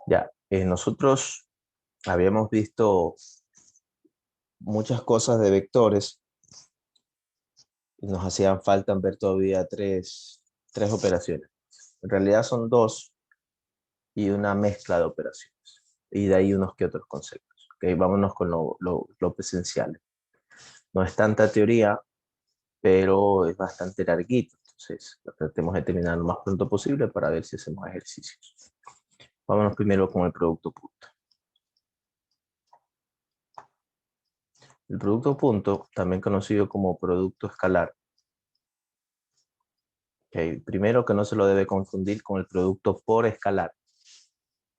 Ya, nosotros habíamos visto muchas cosas de vectores y nos hacían falta ver todavía tres operaciones. En realidad son dos y una mezcla de operaciones. Y de ahí unos que otros conceptos. Ok, vámonos con lo esencial. No es tanta teoría, pero es bastante larguito. Entonces, lo tratemos de terminar lo más pronto posible para ver si hacemos ejercicios. Vámonos primero con el producto punto. El producto punto, también conocido como producto escalar. Okay. Primero que no se lo debe confundir con el producto por escalar.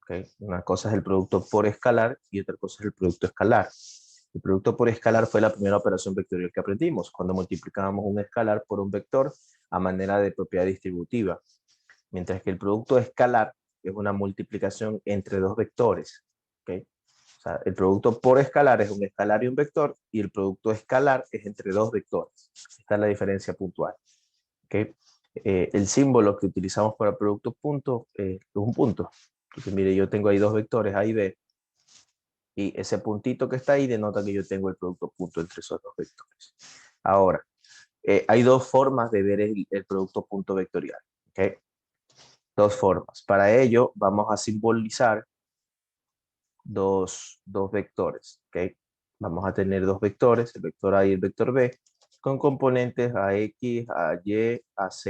Okay. Una cosa es el producto por escalar y otra cosa es el producto escalar. El producto por escalar fue la primera operación vectorial que aprendimos, cuando multiplicábamos un escalar por un vector a manera de propiedad distributiva. Mientras que el producto escalar es una multiplicación entre dos vectores. ¿Okay? O sea, el producto por escalar es un escalar y un vector, y el producto escalar es entre dos vectores. Esta es la diferencia puntual. ¿Okay? El símbolo que utilizamos para producto punto es un punto. Entonces, mire, yo tengo ahí dos vectores, A y B, y ese puntito que está ahí denota que yo tengo el producto punto entre esos dos vectores. Ahora, hay dos formas de ver el producto punto vectorial. ¿Okay? Dos formas. Para ello, vamos a simbolizar dos vectores. ¿Okay? Vamos a tener dos vectores, el vector A y el vector B, con componentes AX, AY, AZ.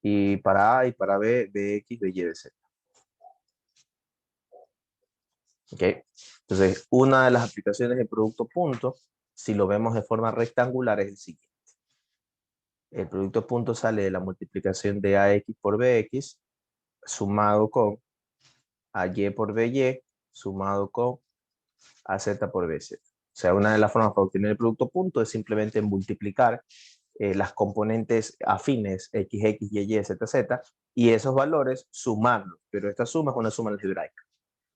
Y para A y para B, BX, BY, BZ. ¿Okay? Entonces, una de las aplicaciones de producto punto, si lo vemos de forma rectangular, es el siguiente. El producto punto sale de la multiplicación de AX por BX, sumado con AY por BY, sumado con AZ por BZ. O sea, una de las formas para obtener el producto punto es simplemente multiplicar las componentes afines XX, YY, ZZ, y esos valores sumarlos. Pero esta suma es una suma algebraica,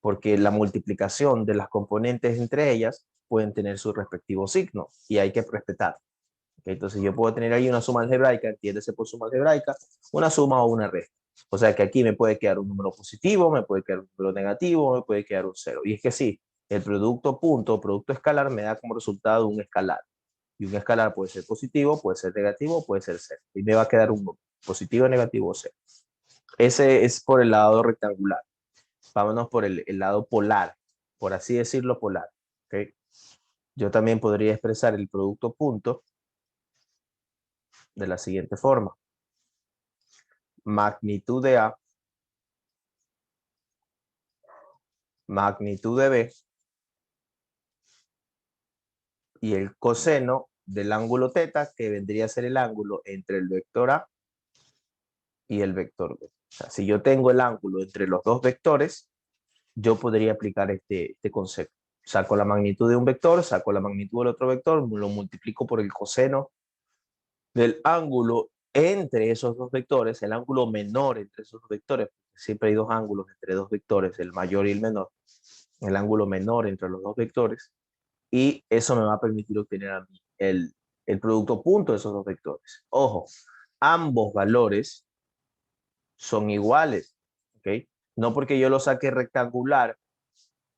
porque la multiplicación de las componentes entre ellas pueden tener su respectivo signo y hay que respetar. ¿Okay? Entonces yo puedo tener ahí una suma algebraica, entiéndese por suma algebraica, una suma o una resta. O sea que aquí me puede quedar un número positivo, me puede quedar un número negativo, me puede quedar un cero. Y es que sí, el producto punto, producto escalar, me da como resultado un escalar. Y un escalar puede ser positivo, puede ser negativo, puede ser cero. Y me va a quedar un positivo, negativo o cero. Ese es por el lado rectangular. Vámonos por el lado polar, por así decirlo, polar. ¿Okay? Yo también podría expresar el producto punto de la siguiente forma. Magnitud de A, magnitud de B, y el coseno del ángulo teta, que vendría a ser el ángulo entre el vector A y el vector B. O sea, si yo tengo el ángulo entre los dos vectores, yo podría aplicar este concepto. Saco la magnitud de un vector, saco la magnitud del otro vector, lo multiplico por el coseno del ángulo entre esos dos vectores, el ángulo menor entre esos dos vectores. Siempre hay dos ángulos entre dos vectores, el mayor y el menor. El ángulo menor entre los dos vectores, y eso me va a permitir obtener a mí el producto punto de esos dos vectores. Ojo, ambos valores son iguales, ¿ok? No porque yo lo saque rectangular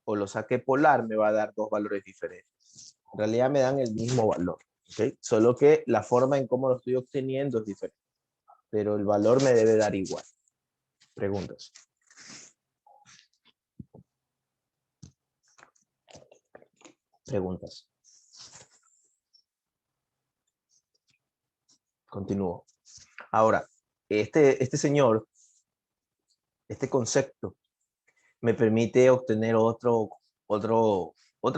o lo saque polar me va a dar dos valores diferentes. En realidad me dan el mismo valor, ¿ok? Solo que la forma en cómo lo estoy obteniendo es diferente, pero el valor me debe dar igual. Preguntas. Preguntas. Continúo. Ahora, este señor, este concepto, me permite obtener otra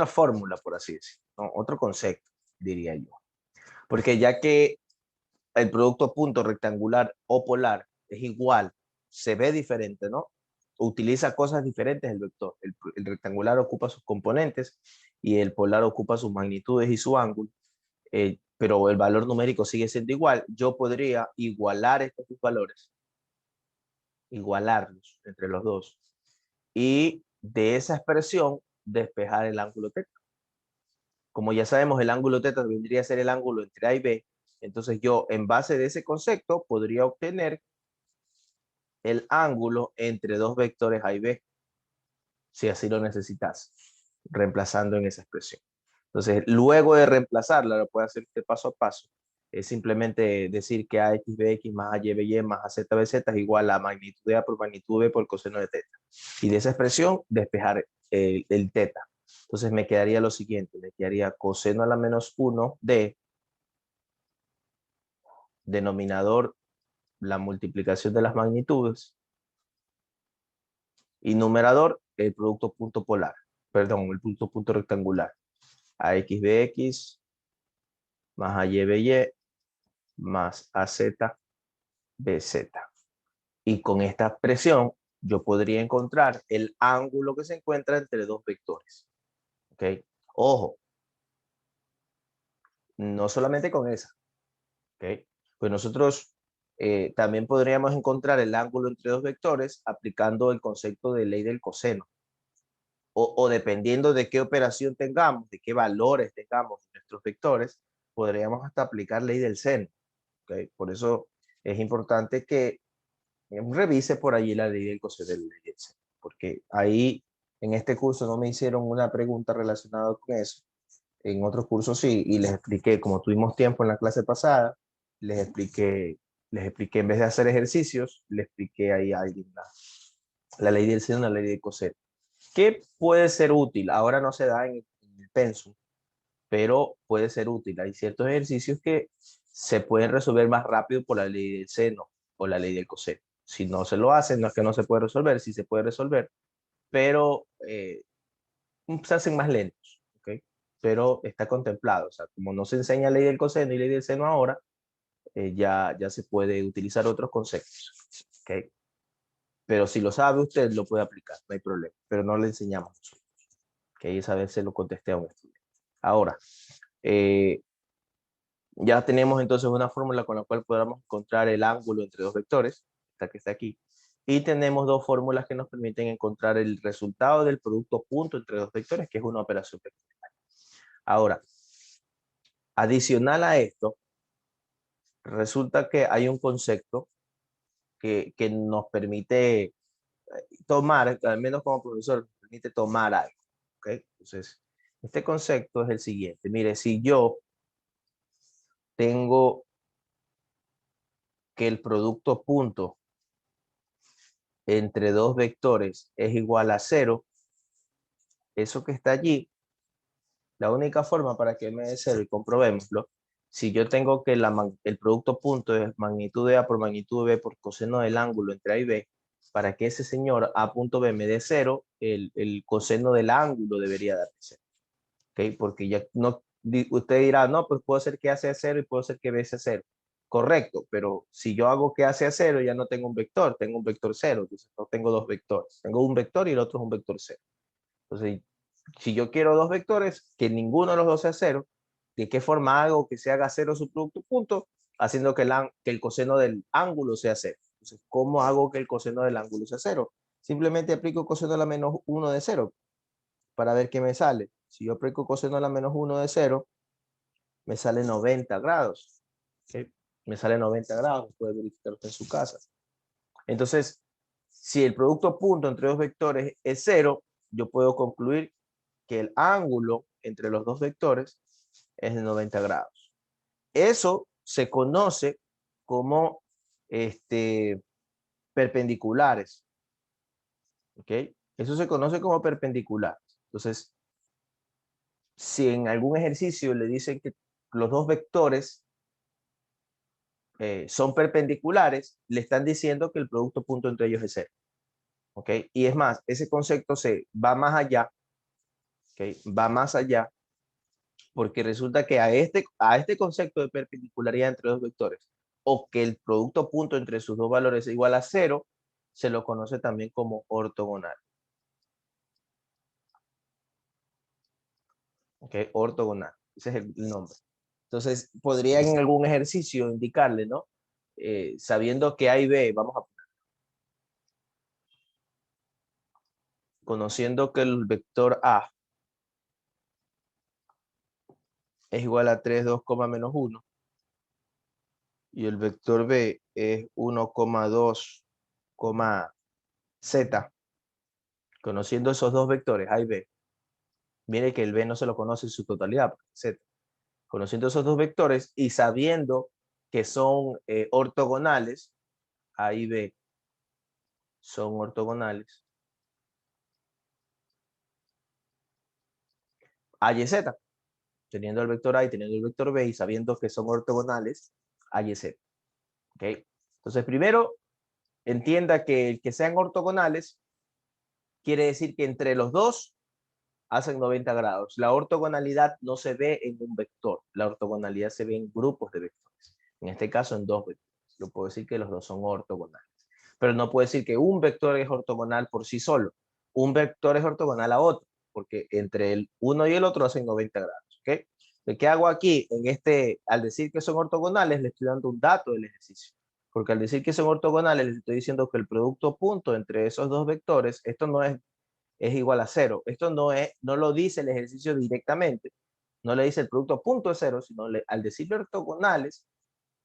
fórmula, por así decirlo, ¿no? Otro concepto, diría yo. Porque ya que el producto punto rectangular o polar es igual, se ve diferente, ¿no? Utiliza cosas diferentes el vector. El rectangular ocupa sus componentes y el polar ocupa sus magnitudes y su ángulo, pero el valor numérico sigue siendo igual. Yo podría igualar estos dos valores, igualarlos entre los dos, y de esa expresión despejar el ángulo teta. Como ya sabemos, el ángulo teta vendría a ser el ángulo entre A y B. Entonces yo, en base de ese concepto, podría obtener el ángulo entre dos vectores A y B, si así lo necesitas, reemplazando en esa expresión. Entonces, luego de reemplazarla, lo puede hacer usted paso a paso. Es simplemente decir que AX BX más AY BY más AZ BZ es igual a magnitud de A por magnitud B por coseno de teta. Y de esa expresión, despejar el teta. Entonces, me quedaría lo siguiente. Me quedaría coseno a la menos 1 de denominador la multiplicación de las magnitudes y numerador el producto punto polar, perdón, el punto rectangular. AX BX más AY BY más AZ BZ. Y con esta expresión yo podría encontrar el ángulo que se encuentra entre dos vectores. ¿Ok? Ojo, no solamente con esa. ¿Ok? Pues nosotros también podríamos encontrar el ángulo entre dos vectores aplicando el concepto de ley del coseno. O dependiendo de qué operación tengamos, de qué valores tengamos en nuestros vectores, podríamos hasta aplicar ley del seno. ¿Ok? Por eso es importante que revise por allí la ley del coseno de la ley del seno, porque ahí en este curso no me hicieron una pregunta relacionada con eso. En otros cursos sí, y les expliqué, como tuvimos tiempo en la clase pasada, les expliqué en vez de hacer ejercicios, les expliqué ahí a alguien la ley del seno y la ley del coseno. ¿Qué puede ser útil? Ahora no se da en el pensum, pero puede ser útil. Hay ciertos ejercicios que se pueden resolver más rápido por la ley del seno o la ley del coseno. Si no se lo hacen, no es que no se puede resolver, sí se puede resolver, pero se hacen más lentos, ¿ok? Pero está contemplado, o sea, como no se enseña ley del coseno y ley del seno ahora, ya se puede utilizar otros conceptos, ¿ok? Pero si lo sabe usted, lo puede aplicar, no hay problema, pero no le enseñamos nosotros, ¿ok? Esa vez se lo contesté a un estudiante. Ahora, eh, ya tenemos entonces una fórmula con la cual podamos encontrar el ángulo entre dos vectores, esta que está aquí, y tenemos dos fórmulas que nos permiten encontrar el resultado del producto punto entre dos vectores, que es una operación vectorial. Ahora, adicional a esto, resulta que hay un concepto que nos permite tomar, al menos como profesor, nos permite tomar algo. ¿Okay? Entonces, este concepto es el siguiente. Mire, si yo tengo que el producto punto entre dos vectores es igual a 0, eso que está allí, la única forma para que me dé 0, y comprobémoslo, si yo tengo que el producto punto es magnitud de A por magnitud de B por coseno del ángulo entre A y B, para que ese señor A punto B me dé 0, el coseno del ángulo debería darme 0. ¿Okay? Porque ya no, usted dirá, no, pues puedo ser que A sea 0 y puedo ser que B sea 0. Correcto, pero si yo hago que A sea 0, ya no tengo un vector, tengo un vector 0, entonces no tengo dos vectores. Tengo un vector y el otro es un vector 0. Entonces, si yo quiero dos vectores, que ninguno de los dos sea 0, ¿de qué forma hago que se haga 0 su producto punto? Haciendo que el coseno del ángulo sea 0. Entonces, ¿cómo hago que el coseno del ángulo sea 0? Simplemente aplico coseno a la menos 1 de 0 para ver qué me sale. Si yo aplico coseno a la menos 1 de 0, me sale 90 grados. ¿Okay? Me sale 90 grados, puede verificar usted en su casa. Entonces, si el producto punto entre dos vectores es 0, yo puedo concluir que el ángulo entre los dos vectores es de 90 grados. Eso se conoce como perpendiculares. ¿Ok? Eso se conoce como perpendiculares. Entonces, si en algún ejercicio le dicen que los dos vectores son perpendiculares, le están diciendo que el producto punto entre ellos es 0. ¿Ok? Y es más, ese concepto se va más allá, ¿ok? Va más allá, porque resulta que a este concepto de perpendicularidad entre dos vectores, o que el producto punto entre sus dos valores es igual a 0, se lo conoce también como ortogonal. ¿Ok? Ortogonal. Ese es el nombre. Entonces, podría en algún ejercicio indicarle, ¿no? Sabiendo que A y B, vamos a conociendo que el vector A es igual a 3, 2, menos 1, y el vector B es 1,2, z, conociendo esos dos vectores, A y B, mire que el B no se lo conoce en su totalidad, z. Conociendo esos dos vectores y sabiendo que son ortogonales, A y B son ortogonales, A y z, teniendo el vector A y teniendo el vector B y sabiendo que son ortogonales, A y z. ¿Okay? Entonces, primero, entienda que el que sean ortogonales quiere decir que entre los dos hacen 90 grados. La ortogonalidad no se ve en un vector, la ortogonalidad se ve en grupos de vectores. En este caso, en dos vectores. Yo puedo decir que los dos son ortogonales. Pero no puedo decir que un vector es ortogonal por sí solo. Un vector es ortogonal a otro, porque entre el uno y el otro hacen 90 grados. ¿Okay? ¿Qué hago aquí? Al decir que son ortogonales, le estoy dando un dato del ejercicio. Porque al decir que son ortogonales, les estoy diciendo que el producto punto entre esos dos vectores, esto no es igual a cero. Esto no lo dice el ejercicio directamente. No le dice el producto punto es cero, sino al decirle ortogonales,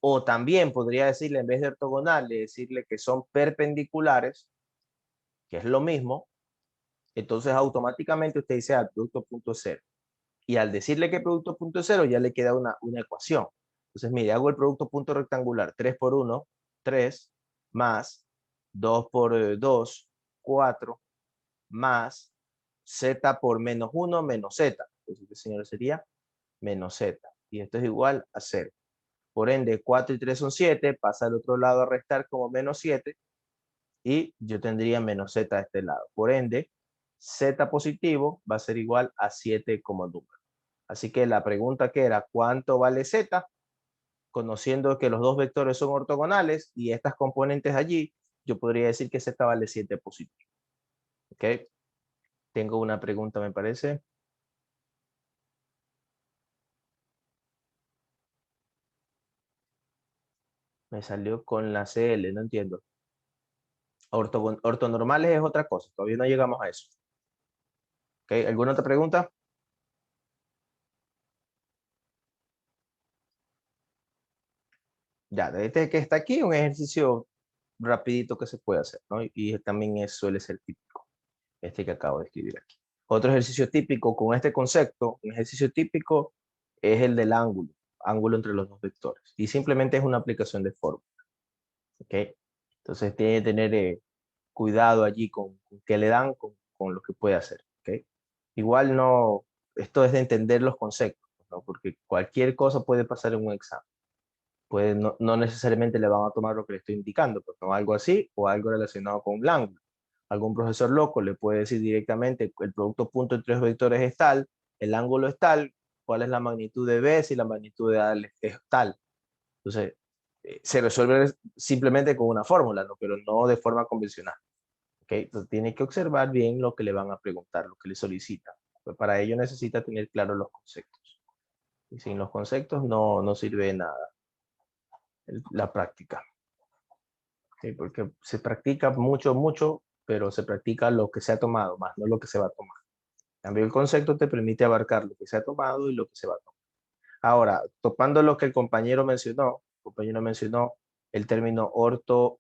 o también podría decirle, en vez de ortogonales, decirle que son perpendiculares, que es lo mismo. Entonces automáticamente usted dice, el producto punto es cero. Y al decirle que el producto punto es cero, ya le queda una ecuación. Entonces, mire, hago el producto punto rectangular, 3 por 1, 3, más 2 por 2, 4, más z por menos 1 menos z. Entonces, señor, sería menos z. Y esto es igual a 0. Por ende, 4 y 3 son 7, pasa al otro lado a restar como menos 7, y yo tendría menos z a este lado. Por ende, z positivo va a ser igual a 7 como número. Así que la pregunta que era, ¿cuánto vale z? Conociendo que los dos vectores son ortogonales y estas componentes allí, yo podría decir que z vale 7 positivo. ¿Ok? Tengo una pregunta, me parece. Me salió con la CL, no entiendo. Ortonormales es otra cosa, todavía no llegamos a eso. ¿Ok? ¿Alguna otra pregunta? Ya, desde que está aquí, un ejercicio rapidito que se puede hacer, ¿no? Y también suele ser típico, este que acabo de escribir aquí. Otro ejercicio típico con este concepto, un ejercicio típico es el del ángulo, ángulo entre los dos vectores. Y simplemente es una aplicación de fórmula, ¿ok? Entonces tiene que tener cuidado allí con qué le dan, con lo que puede hacer, ¿ok? Igual no, esto es de entender los conceptos, ¿no? Porque cualquier cosa puede pasar en un examen. No necesariamente le van a tomar lo que le estoy indicando, pues, ¿no? Algo así o algo relacionado con un ángulo. Algún profesor loco le puede decir directamente el producto punto entre los vectores es tal, el ángulo es tal, cuál es la magnitud de B si la magnitud de A es tal. Entonces, se resuelve simplemente con una fórmula, ¿no? Pero no de forma convencional. ¿Okay? Entonces, tiene que observar bien lo que le van a preguntar, lo que le solicitan. Pues para ello necesita tener claros los conceptos. Y sin los conceptos no sirve de nada la práctica. ¿Okay? Porque se practica mucho, mucho, pero se practica lo que se ha tomado, más no lo que se va a tomar. En cambio, el concepto te permite abarcar lo que se ha tomado y lo que se va a tomar. Ahora, topando lo que el compañero mencionó el término orto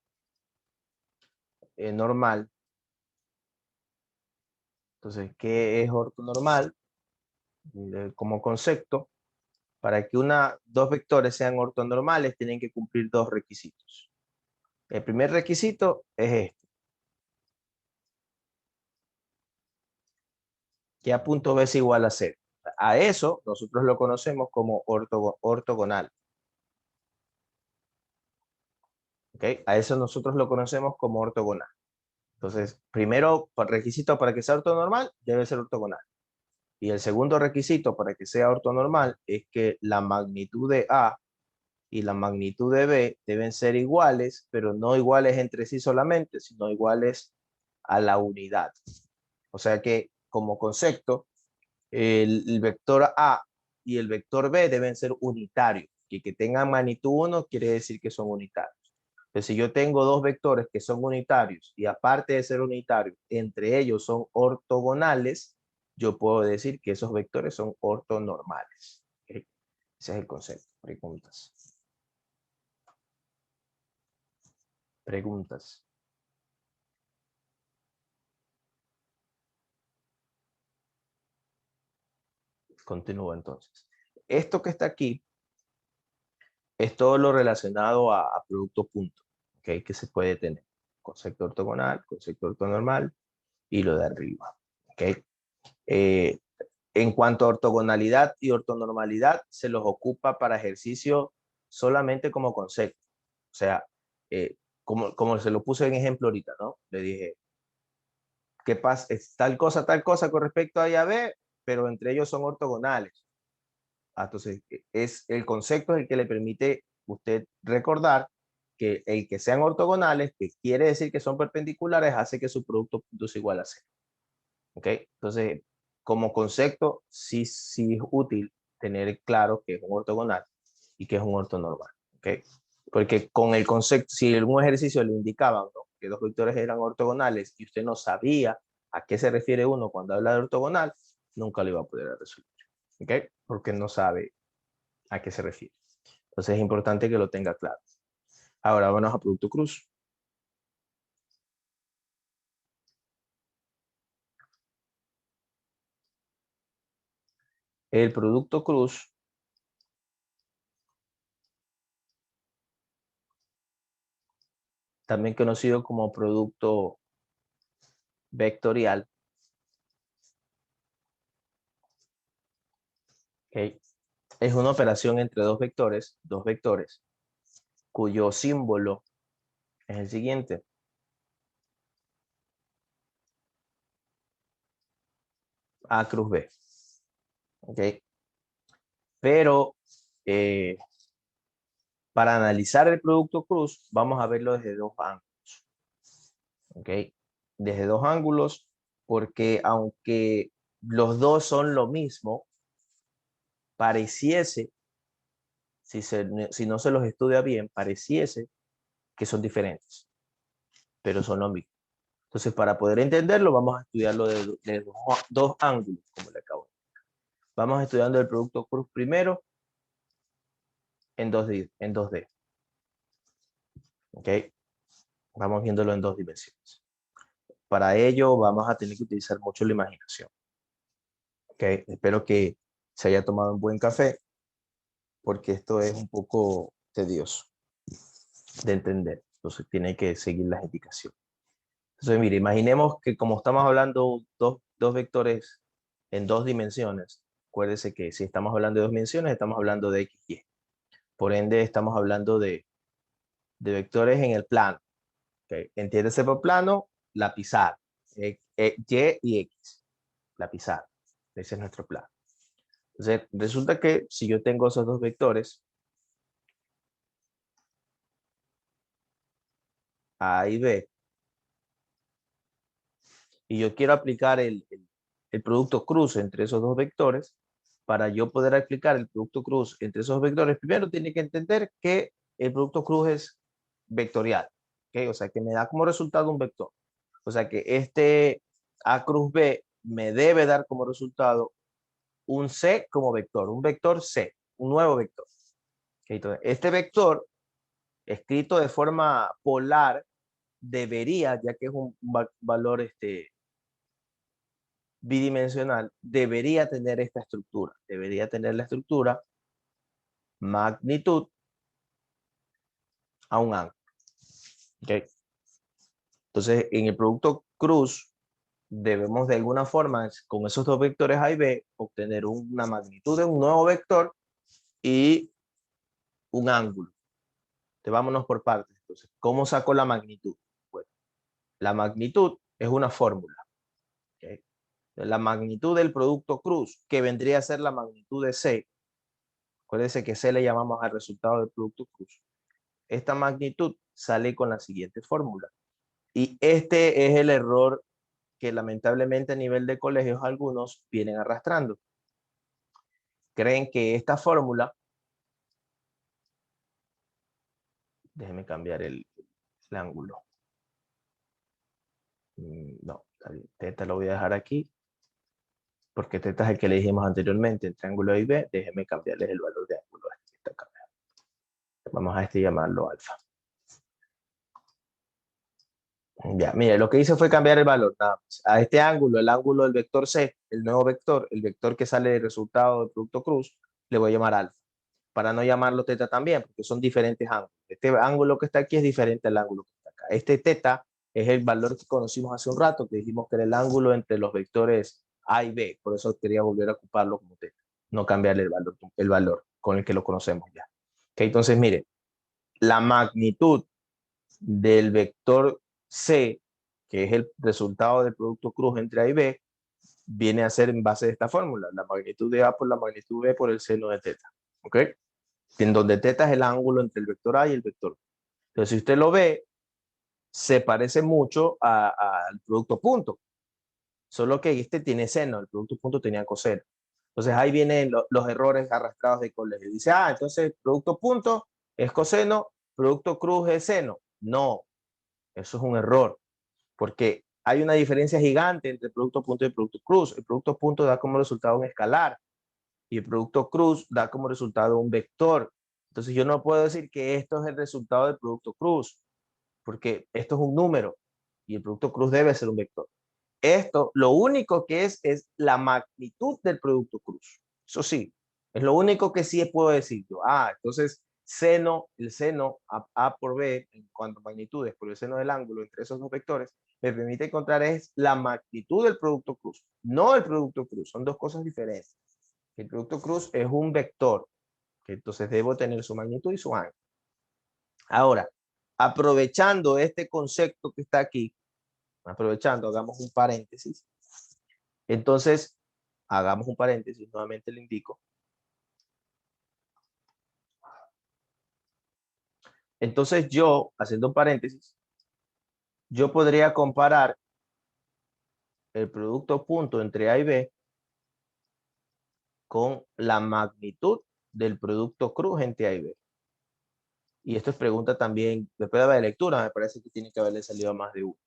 normal. Entonces, ¿qué es orto normal? Como concepto, para que dos vectores sean ortonormales, tienen que cumplir dos requisitos. El primer requisito es este, que A punto B es igual a 0. A eso nosotros lo conocemos como ortogonal. ¿Okay? A eso nosotros lo conocemos como ortogonal. Entonces, primero, requisito para que sea ortonormal, debe ser ortogonal. Y el segundo requisito para que sea ortonormal es que la magnitud de A y la magnitud de B deben ser iguales, pero no iguales entre sí solamente, sino iguales a la unidad. O sea que, como concepto, el vector A y el vector B deben ser unitarios. Y que tengan magnitud 1 quiere decir que son unitarios. Entonces, si yo tengo dos vectores que son unitarios y aparte de ser unitarios, entre ellos son ortogonales, yo puedo decir que esos vectores son ortonormales. ¿Okay? Ese es el concepto. Preguntas. Preguntas. Continúo entonces. Esto que está aquí es todo lo relacionado a producto punto, ¿ok? Que se puede tener. Concepto ortogonal, concepto ortonormal y lo de arriba, ¿ok? Eh, en cuanto a ortogonalidad y ortonormalidad, se los ocupa para ejercicio solamente como concepto. O sea, como se lo puse en ejemplo ahorita, ¿no? Le dije, ¿qué pasa? Es tal cosa con respecto a A y a B, pero entre ellos son ortogonales. Entonces, es el concepto es el que le permite usted recordar que el que sean ortogonales, que quiere decir que son perpendiculares, hace que su producto punto sea igual a cero. ¿Ok? Entonces, como concepto, sí es útil tener claro que es un ortogonal y que es un ortonormal. ¿Ok? Porque con el concepto, si en un ejercicio le indicaban, ¿no?, que dos vectores eran ortogonales y usted no sabía a qué se refiere uno cuando habla de ortogonal, nunca lo iba a poder resolver. ¿Ok? Porque no sabe a qué se refiere. Entonces es importante que lo tenga claro. Ahora vamos a producto cruz. El producto cruz también conocido como producto vectorial. ¿Okay? Es una operación entre dos vectores, cuyo símbolo es el siguiente. A cruz B. ¿Okay? Pero para analizar el producto cruz, vamos a verlo desde dos ángulos. ¿Okay? Desde dos ángulos, porque aunque los dos son lo mismo, pareciese, si no se los estudia bien, pareciese que son diferentes, pero son lo mismo. Entonces, para poder entenderlo, vamos a estudiarlo de dos ángulos, como le acabo de decir. Vamos estudiando el producto cruz primero en 2D. ¿Ok? Vamos viéndolo en dos dimensiones. Para ello, vamos a tener que utilizar mucho la imaginación. ¿Ok? Espero que se haya tomado un buen café, porque esto es un poco tedioso de entender. Entonces, tiene que seguir las indicaciones. Entonces, mire, imaginemos que como estamos hablando dos vectores en dos dimensiones, acuérdese que si estamos hablando de dos dimensiones, estamos hablando de X y Y. Por ende, estamos hablando de vectores en el plano. ¿Okay? Entiéndese por plano, la pizarra. Y y X, la pizarra. Ese es nuestro plano. Entonces, resulta que si yo tengo esos dos vectores, A y B, y yo quiero aplicar el producto cruz entre esos dos vectores, para yo poder aplicar el producto cruz entre esos vectores, primero tiene que entender que el producto cruz es vectorial, ¿okay? O sea, que me da como resultado un vector. O sea, que este A cruz B me debe dar como resultado un C como vector, un vector C, un nuevo vector. ¿Okay? Entonces, este vector, escrito de forma polar, debería, ya que es un valor bidimensional, debería tener esta estructura. Debería tener la estructura magnitud a un ángulo. ¿Okay? Entonces, en el producto cruz, debemos de alguna forma, con esos dos vectores A y B, obtener una magnitud de un nuevo vector y un ángulo. Entonces, vámonos por partes. Entonces, ¿cómo saco la magnitud? Bueno, la magnitud es una fórmula. ¿Okay? La magnitud del producto cruz, que vendría a ser la magnitud de C. Acuérdense que C le llamamos al resultado del producto cruz. Esta magnitud sale con la siguiente fórmula. Y este es el error que lamentablemente a nivel de colegios algunos vienen arrastrando. Creen que esta fórmula, déjenme cambiar el ángulo. No, teta lo voy a dejar aquí, porque teta es el que le dijimos anteriormente, entre ángulo A y B. Déjenme cambiarles el valor de ángulo. Vamos a llamarlo alfa. Ya, mire, lo que hice fue cambiar el valor, nada más. A este ángulo, el ángulo del vector C, el nuevo vector, el vector que sale del resultado del producto cruz, le voy a llamar alfa, para no llamarlo teta también, porque son diferentes ángulos. Este ángulo que está aquí es diferente al ángulo que está acá. Este teta es el valor que conocimos hace un rato, que dijimos que era el ángulo entre los vectores A y B, por eso quería volver a ocuparlo como teta, no cambiarle el valor con el que lo conocemos ya. Okay, entonces, mire, la magnitud del vector C, que es el resultado del producto cruz entre A y B, viene a ser en base de esta fórmula, la magnitud de A por la magnitud B por el seno de teta. ¿Ok? En donde teta es el ángulo entre el vector A y el vector B. Entonces, si usted lo ve, se parece mucho al producto punto, solo que este tiene seno, el producto punto tenía coseno. Entonces ahí vienen los errores arrastrados de colegio. Dice, entonces producto punto es coseno, producto cruz es seno. No, eso es un error, porque hay una diferencia gigante entre el producto punto y el producto cruz. El producto punto da como resultado un escalar y el producto cruz da como resultado un vector. Entonces yo no puedo decir que esto es el resultado del producto cruz, porque esto es un número y el producto cruz debe ser un vector. Esto, lo único que es la magnitud del producto cruz. Eso sí, es lo único que sí puedo decir yo. Entonces, el seno A por B, en cuanto a magnitudes, por el seno del ángulo entre esos dos vectores, me permite encontrar es la magnitud del producto cruz, no el producto cruz. Son dos cosas diferentes. El producto cruz es un vector, que entonces debo tener su magnitud y su ángulo. Ahora, aprovechando este concepto que está aquí, hagamos un paréntesis. Entonces, hagamos un paréntesis, nuevamente le indico. Entonces yo, haciendo un paréntesis, yo podría comparar el producto punto entre A y B con la magnitud del producto cruz entre A y B. Y esto es pregunta también, después de haber lectura, me parece que tiene que haberle salido a más de uno.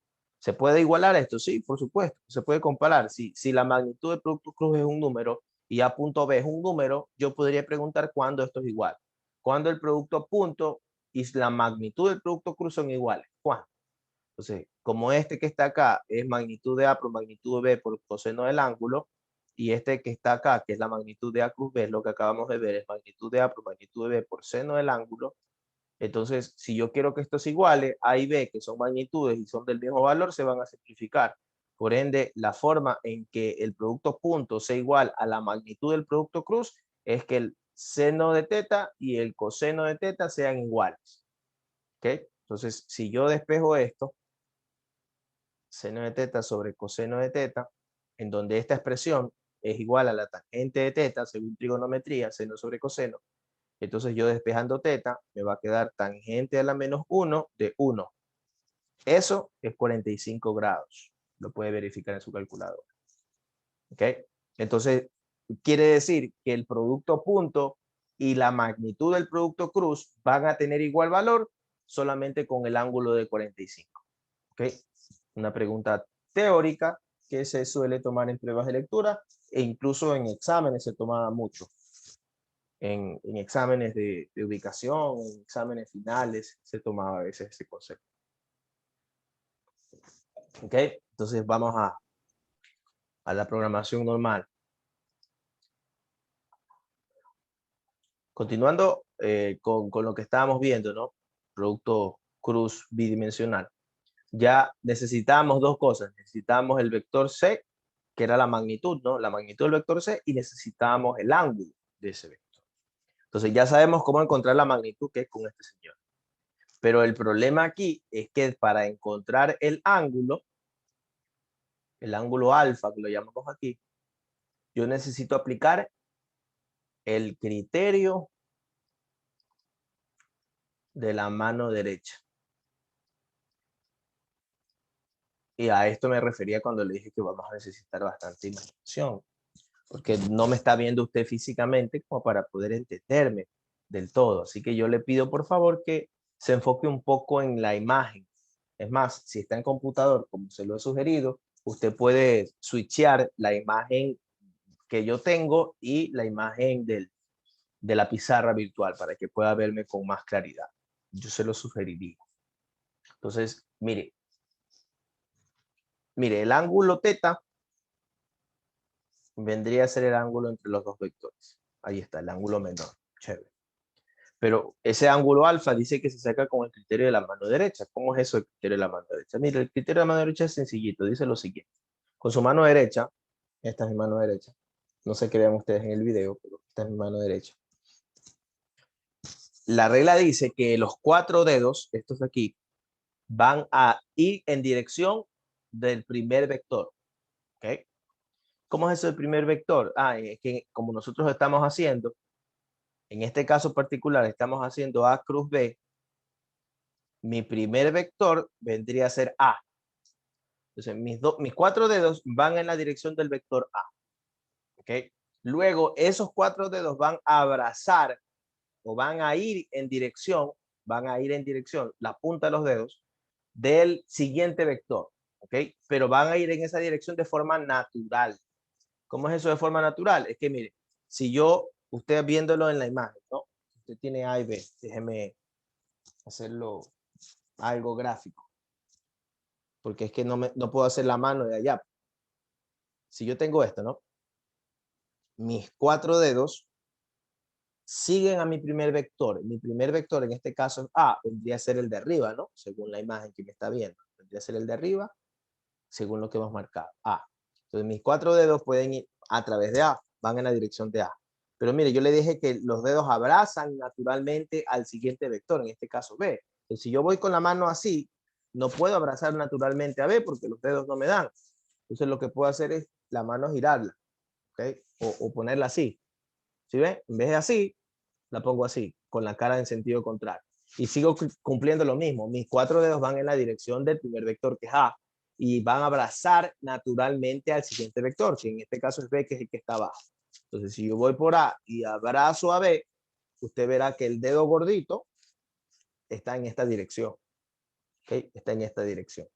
¿Se puede igualar esto? Sí, por supuesto. Se puede comparar. Si la magnitud del producto cruz es un número y A punto B es un número, yo podría preguntar cuándo esto es igual. Cuando el producto punto y la magnitud del producto cruz son iguales. ¿Cuándo? Entonces, como este que está acá es magnitud de A por magnitud de B por coseno del ángulo, y este que está acá, que es la magnitud de A cruz B, lo que acabamos de ver es magnitud de A por magnitud de B por seno del ángulo. Entonces, si yo quiero que esto se iguale, A y B, que son magnitudes y son del mismo valor, se van a simplificar. Por ende, la forma en que el producto punto sea igual a la magnitud del producto cruz es que el seno de teta y el coseno de teta sean iguales. ¿Ok? Entonces, si yo despejo esto, seno de teta sobre coseno de teta, en donde esta expresión es igual a la tangente de teta según trigonometría, seno sobre coseno, entonces yo despejando teta, me va a quedar tangente a la menos 1 de 1. Eso es 45 grados. Lo puede verificar en su calculadora. ¿Ok? Entonces, quiere decir que el producto punto y la magnitud del producto cruz van a tener igual valor solamente con el ángulo de 45. ¿Ok? Una pregunta teórica que se suele tomar en pruebas de lectura e incluso en exámenes se toma mucho. En exámenes de ubicación, en exámenes finales, se tomaba a veces ese concepto. ¿Ok? Entonces vamos a la programación normal. Continuando con lo que estábamos viendo, ¿no? Producto cruz bidimensional. Ya necesitamos dos cosas. Necesitamos el vector C, que era la magnitud, ¿no? La magnitud del vector C, y necesitamos el ángulo de ese vector. Entonces ya sabemos cómo encontrar la magnitud, que es con este señor. Pero el problema aquí es que para encontrar el ángulo alfa, que lo llamamos aquí, yo necesito aplicar el criterio de la mano derecha. Y a esto me refería cuando le dije que vamos a necesitar bastante imaginación, porque no me está viendo usted físicamente como para poder entenderme del todo. Así que yo le pido por favor que se enfoque un poco en la imagen. Es más, si está en computador, como se lo he sugerido, usted puede switchear la imagen que yo tengo y la imagen de la pizarra virtual para que pueda verme con más claridad. Yo se lo sugeriría. Entonces, mire, Mire, el ángulo teta vendría a ser el ángulo entre los dos vectores. Ahí está, el ángulo menor. Chévere. Pero ese ángulo alfa dice que se saca con el criterio de la mano derecha. ¿Cómo es eso el criterio de la mano derecha? Mire, el criterio de la mano derecha es sencillito. Dice lo siguiente. Con su mano derecha, esta es mi mano derecha. No sé qué vean ustedes en el video, pero esta es mi mano derecha. La regla dice que los 4 dedos, estos de aquí, van a ir en dirección del primer vector. ¿Okay? ¿Cómo es eso del primer vector? Es que como nosotros estamos haciendo, en este caso particular, estamos haciendo A cruz B, mi primer vector vendría a ser A. Entonces, mis 4 dedos van en la dirección del vector A. ¿Okay? Luego, esos 4 dedos van a abrazar o van a ir en dirección, la punta de los dedos, del siguiente vector. ¿Ok? Pero van a ir en esa dirección de forma natural. ¿Cómo es eso de forma natural? Es que, mire, si usted viéndolo en la imagen, ¿no? Usted tiene A y B, déjeme hacerlo algo gráfico, porque es que no puedo hacer la mano de allá. Si yo tengo esto, ¿no? Mis 4 dedos siguen a mi primer vector. Mi primer vector en este caso es A, vendría a ser el de arriba, ¿no? Según la imagen que me está viendo. Vendría a ser el de arriba, según lo que hemos marcado, A. Entonces mis 4 dedos pueden ir a través de A, van en la dirección de A. Pero mire, yo le dije que los dedos abrazan naturalmente al siguiente vector, en este caso B. Entonces, si yo voy con la mano así, no puedo abrazar naturalmente a B porque los dedos no me dan. Entonces lo que puedo hacer es la mano girarla, ¿ok? O ponerla así. ¿Sí ven? En vez de así, la pongo así, con la cara en sentido contrario. Y sigo cumpliendo lo mismo. Mis 4 dedos van en la dirección del primer vector, que es A, y van a abrazar naturalmente al siguiente vector, que en este caso es B, que es el que está abajo. Entonces, si yo voy por A y abrazo a B, usted verá que el dedo gordito está en esta dirección. ¿Okay? Está en esta dirección.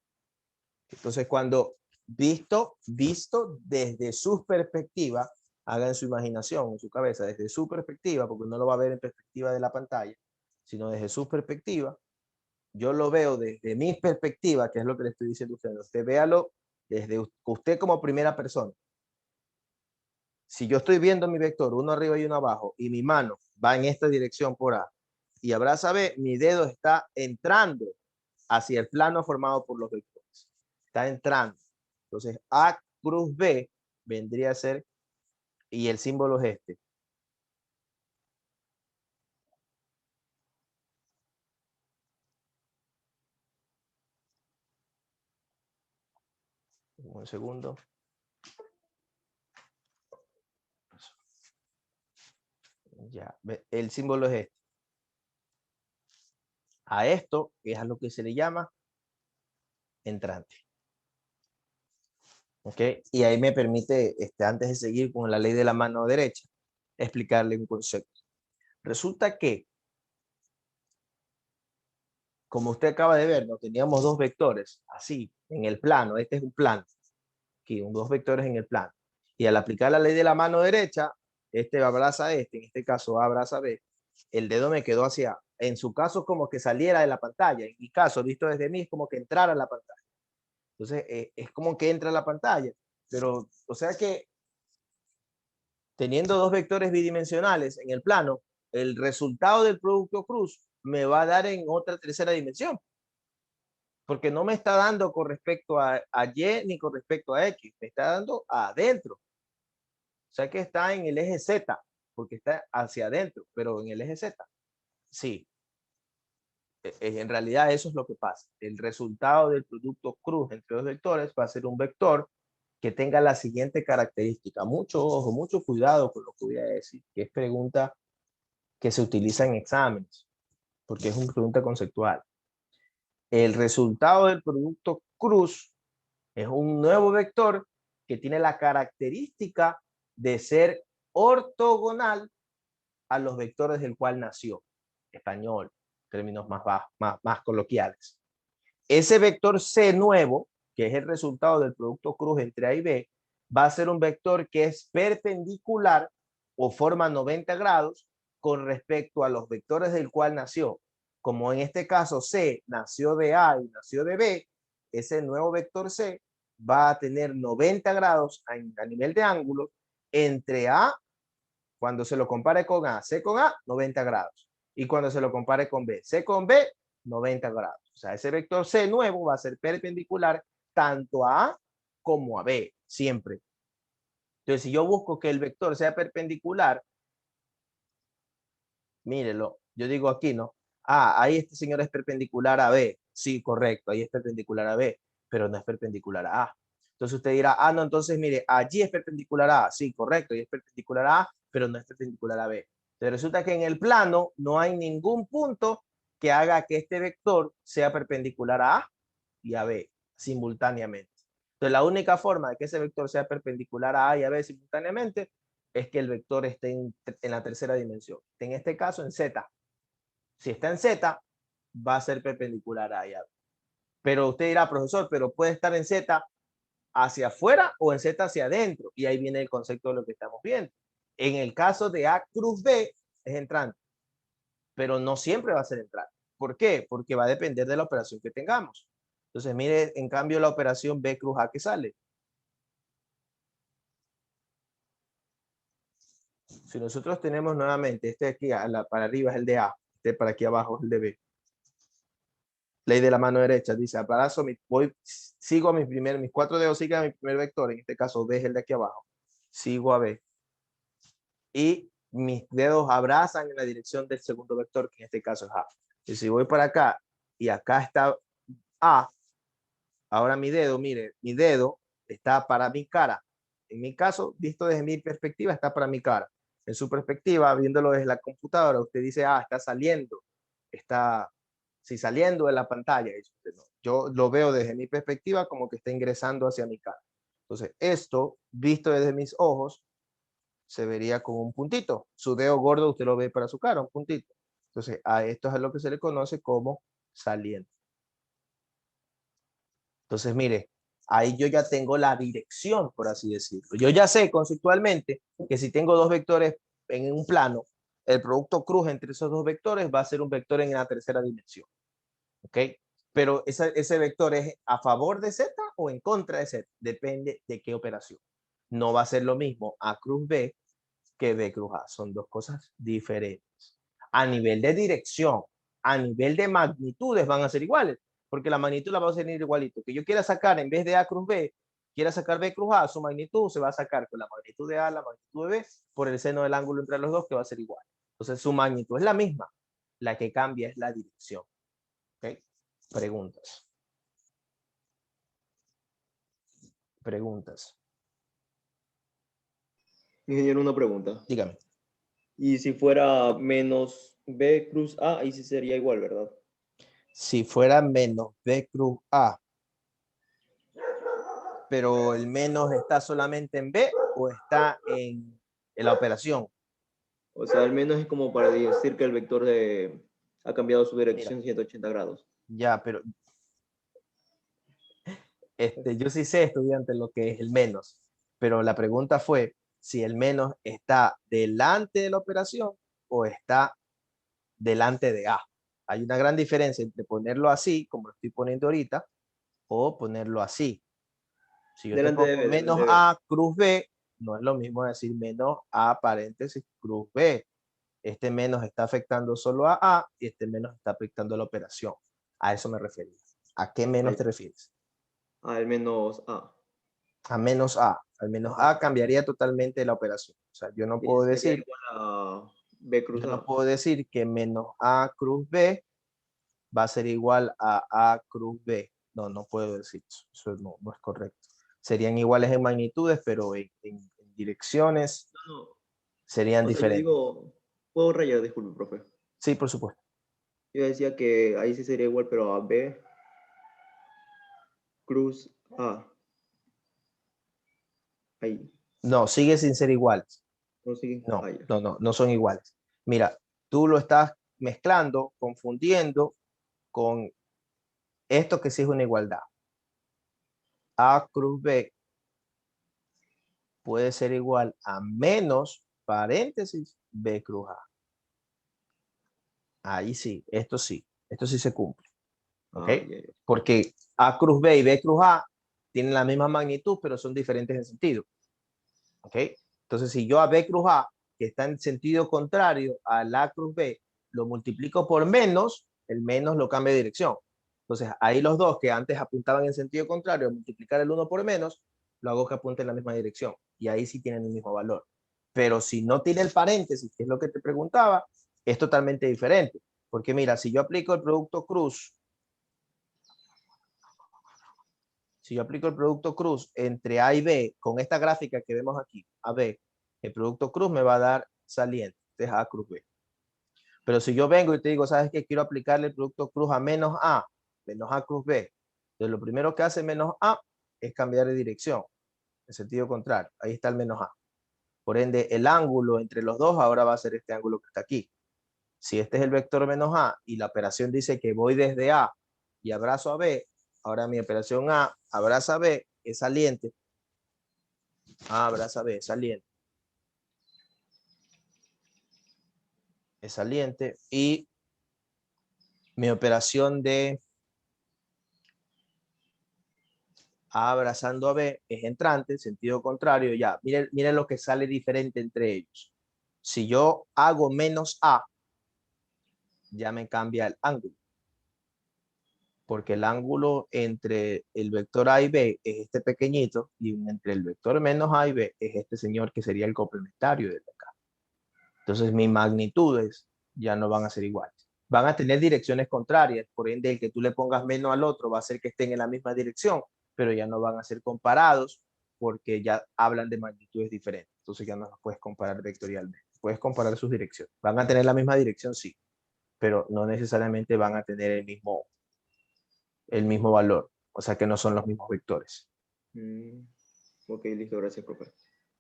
Entonces, cuando visto desde su perspectiva, hagan su imaginación en su cabeza, desde su perspectiva, porque no lo va a ver en perspectiva de la pantalla, sino desde su perspectiva, yo lo veo desde mi perspectiva, que es lo que le estoy diciendo a usted. Usted véalo desde usted como primera persona. Si yo estoy viendo mi vector, uno arriba y uno abajo, y mi mano va en esta dirección por A, y abraza B, mi dedo está entrando hacia el plano formado por los vectores. Está entrando. Entonces, A cruz B vendría a ser, y el símbolo es este. Un segundo. Ya, el símbolo es este. A esto es a lo que se le llama entrante. ¿Ok? Y ahí me permite, antes de seguir con la ley de la mano derecha, explicarle un concepto. Resulta que, como usted acaba de ver, ¿no? Teníamos 2 vectores, así, en el plano. Este es un plano. Aquí, 2 vectores en el plano. Y al aplicar la ley de la mano derecha, este abraza a este, en este caso A abraza a B, el dedo me quedó hacia, en su caso, como que saliera de la pantalla. En mi caso, visto desde mí, es como que entrara a la pantalla. Entonces, es como que entra a la pantalla. Pero, o sea que, teniendo 2 vectores bidimensionales en el plano, el resultado del producto cruz me va a dar en otra tercera dimensión. Porque no me está dando con respecto a Y ni con respecto a X, me está dando adentro. O sea que está en el eje Z, porque está hacia adentro, pero en el eje Z. Sí, en realidad eso es lo que pasa. El resultado del producto cruz entre 2 vectores va a ser un vector que tenga la siguiente característica. Mucho ojo, mucho cuidado con lo que voy a decir, que es pregunta que se utiliza en exámenes, porque es una pregunta conceptual. El resultado del producto cruz es un nuevo vector que tiene la característica de ser ortogonal a los vectores del cual nació. Español, términos más coloquiales. Ese vector C nuevo, que es el resultado del producto cruz entre A y B, va a ser un vector que es perpendicular o forma 90 grados con respecto a los vectores del cual nació. Como en este caso C nació de A y nació de B, ese nuevo vector C va a tener 90 grados a nivel de ángulo entre A, cuando se lo compare con A, C con A, 90 grados. Y cuando se lo compare con B, C con B, 90 grados. O sea, ese vector C nuevo va a ser perpendicular tanto a A como a B, siempre. Entonces, si yo busco que el vector sea perpendicular, mírelo, yo digo aquí, ¿no? Ah, ahí este señor es perpendicular a B. Sí, correcto, ahí es perpendicular a B, pero no es perpendicular a A. Entonces usted dirá, ah, no, entonces mire, allí es perpendicular a A. Sí, correcto, ahí es perpendicular a A, pero no es perpendicular a B. Entonces resulta que en el plano no hay ningún punto que haga que este vector sea perpendicular a A y a B simultáneamente. Entonces la única forma de que ese vector sea perpendicular a A y a B simultáneamente es que el vector esté en la tercera dimensión. En este caso en Z. Si está en Z, va a ser perpendicular a A y a B. Pero usted dirá, profesor, pero puede estar en Z hacia afuera o en Z hacia adentro. Y ahí viene el concepto de lo que estamos viendo. En el caso de A cruz B, es entrante, pero no siempre va a ser entrante. ¿Por qué? Porque va a depender de la operación que tengamos. Entonces, mire, en cambio, la operación B cruz A que sale. Si nosotros tenemos nuevamente, este de aquí para arriba es el de A, este para aquí abajo es el de B. Ley de la mano derecha, dice, abrazo, sigo a mis 4 dedos, siguen a mi primer vector, en este caso B es el de aquí abajo, sigo a B. Y mis dedos abrazan en la dirección del segundo vector, que en este caso es A. Y si voy para acá, y acá está A, ahora mi dedo, mire, mi dedo está para mi cara. En mi caso, visto desde mi perspectiva, está para mi cara. En su perspectiva, viéndolo desde la computadora, usted dice, ah, está saliendo, está saliendo de la pantalla. Yo lo veo desde mi perspectiva como que está ingresando hacia mi cara. Entonces, esto, visto desde mis ojos, se vería como un puntito. Su dedo gordo usted lo ve para su cara, un puntito. Entonces, a esto es a lo que se le conoce como saliente. Entonces, mire, ahí yo ya tengo la dirección, por así decirlo. Yo ya sé conceptualmente que si tengo dos vectores en un plano, el producto cruz entre esos dos vectores va a ser un vector en la tercera dimensión. ¿Ok? Pero ese vector es a favor de Z o en contra de Z. Depende de qué operación. No va a ser lo mismo A cruz B que B cruz A. Son dos cosas diferentes. A nivel de dirección, a nivel de magnitudes van a ser iguales, porque la magnitud la va a tener igualito. Que yo quiera sacar en vez de A cruz B, quiera sacar B cruz A, su magnitud se va a sacar con la magnitud de A, la magnitud de B, por el seno del ángulo entre los dos, que va a ser igual. Entonces su magnitud es la misma. La que cambia es la dirección. ¿Ok? Preguntas. Preguntas. Ingeniero, una pregunta. Dígame. Y si fuera menos B cruz A, ahí sí sería igual, ¿verdad? Si fuera menos B cruz A, pero el menos está solamente en B o está en la operación. O sea, al menos es como para decir que el vector ha cambiado su Mira, dirección 180 grados. ya, pero yo sí sé, estudiante, lo que es el menos, pero la pregunta fue si el menos está delante de la operación o está delante de A. Hay una gran diferencia entre ponerlo así, como lo estoy poniendo ahorita, o ponerlo así. Si yo te Delante de pongo B, delante menos de B. A cruz B, no es lo mismo decir menos A paréntesis cruz B. Este menos está afectando solo a A y este menos está afectando a la operación. A eso me refería. ¿A qué menos te refieres? Al menos A. A menos A. Al menos A cambiaría totalmente la operación. O sea, Y sería igual a B cruz yo no A. puedo decir que menos A cruz B va a ser igual a A cruz B. No, no puedo decir eso. Eso no, no es correcto. Serían iguales en magnitudes, pero en direcciones No, no. serían O sea, yo diferentes. digo, puedo rayar, disculpe, profe. Sí, por supuesto. Yo decía que ahí sí sería igual, pero a B cruz A. Ahí. No, sigue sin ser iguales. No sigue. No, Ahí. no, no, no son iguales. Mira, tú lo estás mezclando, confundiendo con esto que sí es una igualdad. A cruz B puede ser igual a menos paréntesis B cruz A. Ahí sí, esto sí se cumple. ¿Ok? Ah, ya, ya. Porque A cruz B y B cruz A tienen la misma magnitud, pero son diferentes en sentido. ¿Ok? Entonces, si yo a B cruz A, que está en sentido contrario a la cruz B, lo multiplico por menos, el menos lo cambia de dirección. Entonces, ahí los dos que antes apuntaban en sentido contrario, multiplicar el 1 por menos, lo hago que apunte en la misma dirección. Y ahí sí tienen el mismo valor. Pero si no tiene el paréntesis, que es lo que te preguntaba, es totalmente diferente. Porque mira, si yo aplico el producto cruz, entre A y B, con esta gráfica que vemos aquí, AB, el producto cruz me va a dar saliente, este es A cruz B. Pero si yo vengo y te digo, ¿sabes qué? Quiero aplicarle el producto cruz a menos A cruz B. Entonces lo primero que hace menos A es cambiar de dirección, en sentido contrario. Ahí está el menos A. Por ende, el ángulo entre los dos ahora va a ser este ángulo que está aquí. Si este es el vector menos A y la operación dice que voy desde A y abrazo a B, ahora mi operación A abraza a B es saliente. A abraza B es saliente. Es saliente. Y mi operación de A abrazando a B es entrante, sentido contrario. Ya, miren lo que sale diferente entre ellos. Si yo hago menos A, ya me cambia el ángulo. Porque el ángulo entre el vector A y B es este pequeñito y entre el vector menos A y B es este señor que sería el complementario de acá. Entonces mis magnitudes ya no van a ser iguales. Van a tener direcciones contrarias, por ende el que tú le pongas menos al otro va a hacer que estén en la misma dirección, pero ya no van a ser comparados porque ya hablan de magnitudes diferentes. Entonces ya no los puedes comparar vectorialmente. Puedes comparar sus direcciones. Van a tener la misma dirección, sí, pero no necesariamente van a tener el mismo valor. O sea que no son los mismos vectores. Ok, listo, gracias, profe.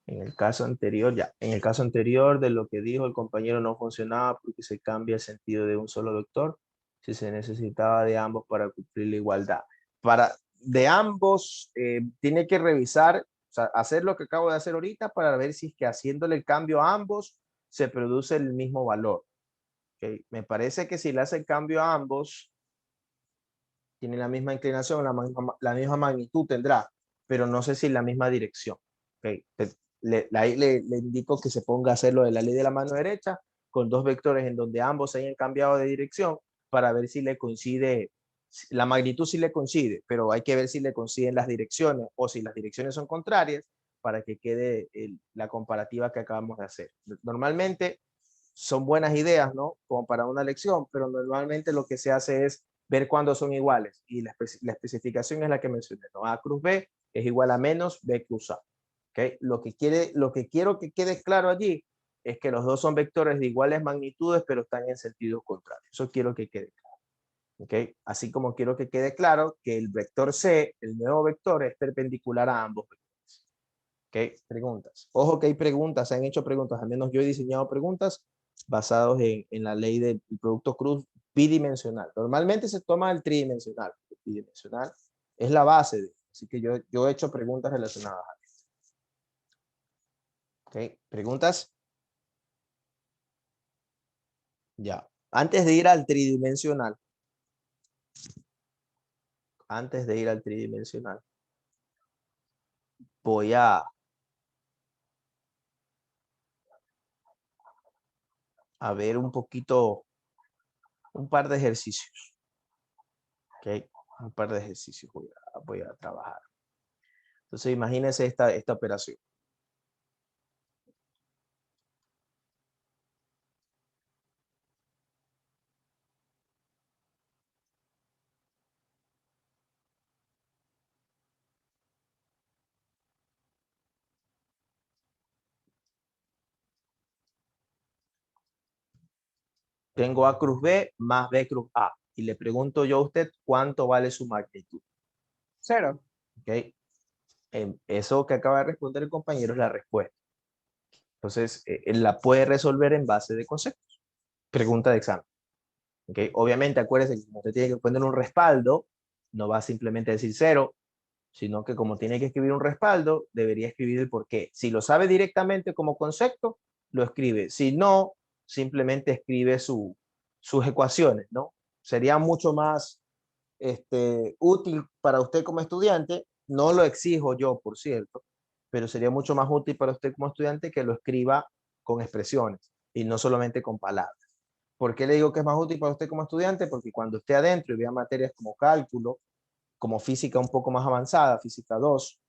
En el caso anterior de lo que dijo el compañero no funcionaba porque se cambia el sentido de un solo vector si se necesitaba de ambos para cumplir la igualdad. De ambos, tiene que revisar, o sea, hacer lo que acabo de hacer ahorita para ver si es que haciéndole el cambio a ambos se produce el mismo valor. ¿Okay? Me parece que si le hace el cambio a ambos, tiene la misma inclinación, la misma magnitud tendrá, pero no sé si la misma dirección. Okay. Le indico que se ponga a hacer lo de la ley de la mano derecha con dos vectores en donde ambos se hayan cambiado de dirección para ver si le coincide, la magnitud sí le coincide, pero hay que ver si le coinciden las direcciones o si las direcciones son contrarias para que quede la comparativa que acabamos de hacer. Normalmente son buenas ideas, ¿no? Como para una lección, pero normalmente lo que se hace es ver cuándo son iguales y la especificación es la que mencioné, ¿no? A cruz B es igual a menos B cruz A. ¿Okay? Lo que quiero que quede claro allí es que los dos son vectores de iguales magnitudes, pero están en sentido contrario. Eso quiero que quede claro. ¿Okay? Así como quiero que quede claro que el vector C, el nuevo vector, es perpendicular a ambos vectores. ¿Okay? Preguntas. Ojo que hay preguntas, se han hecho preguntas, al menos yo he diseñado preguntas basados en la ley del producto cruz bidimensional. Normalmente se toma el tridimensional. El bidimensional es la base de, así que yo he hecho preguntas relacionadas a esto. ¿Okay? ¿Preguntas? Ya. Antes de ir al tridimensional, voy a ver un poquito, un par de ejercicios. ¿Okay? Un par de ejercicios voy a trabajar. Entonces imagínense esta operación. Tengo A cruz B más B cruz A. Y le pregunto yo a usted cuánto vale su magnitud. 0. ¿Okay? Eso que acaba de responder el compañero es la respuesta. Entonces, él la puede resolver en base de conceptos. Pregunta de examen. ¿Okay? Obviamente, acuérdese que como usted tiene que poner un respaldo, no va a simplemente decir 0, sino que como tiene que escribir un respaldo, debería escribir el por qué. Si lo sabe directamente como concepto, lo escribe. Si no, simplemente escribe sus ecuaciones, ¿no? Sería mucho más útil para usted como estudiante no lo exijo yo, por cierto, pero sería mucho más útil para usted como estudiante que lo escriba con expresiones y no solamente con palabras. ¿Por qué le digo que es más útil para usted como estudiante? Porque cuando esté adentro y vea materias como cálculo, como física un poco más avanzada, física 2,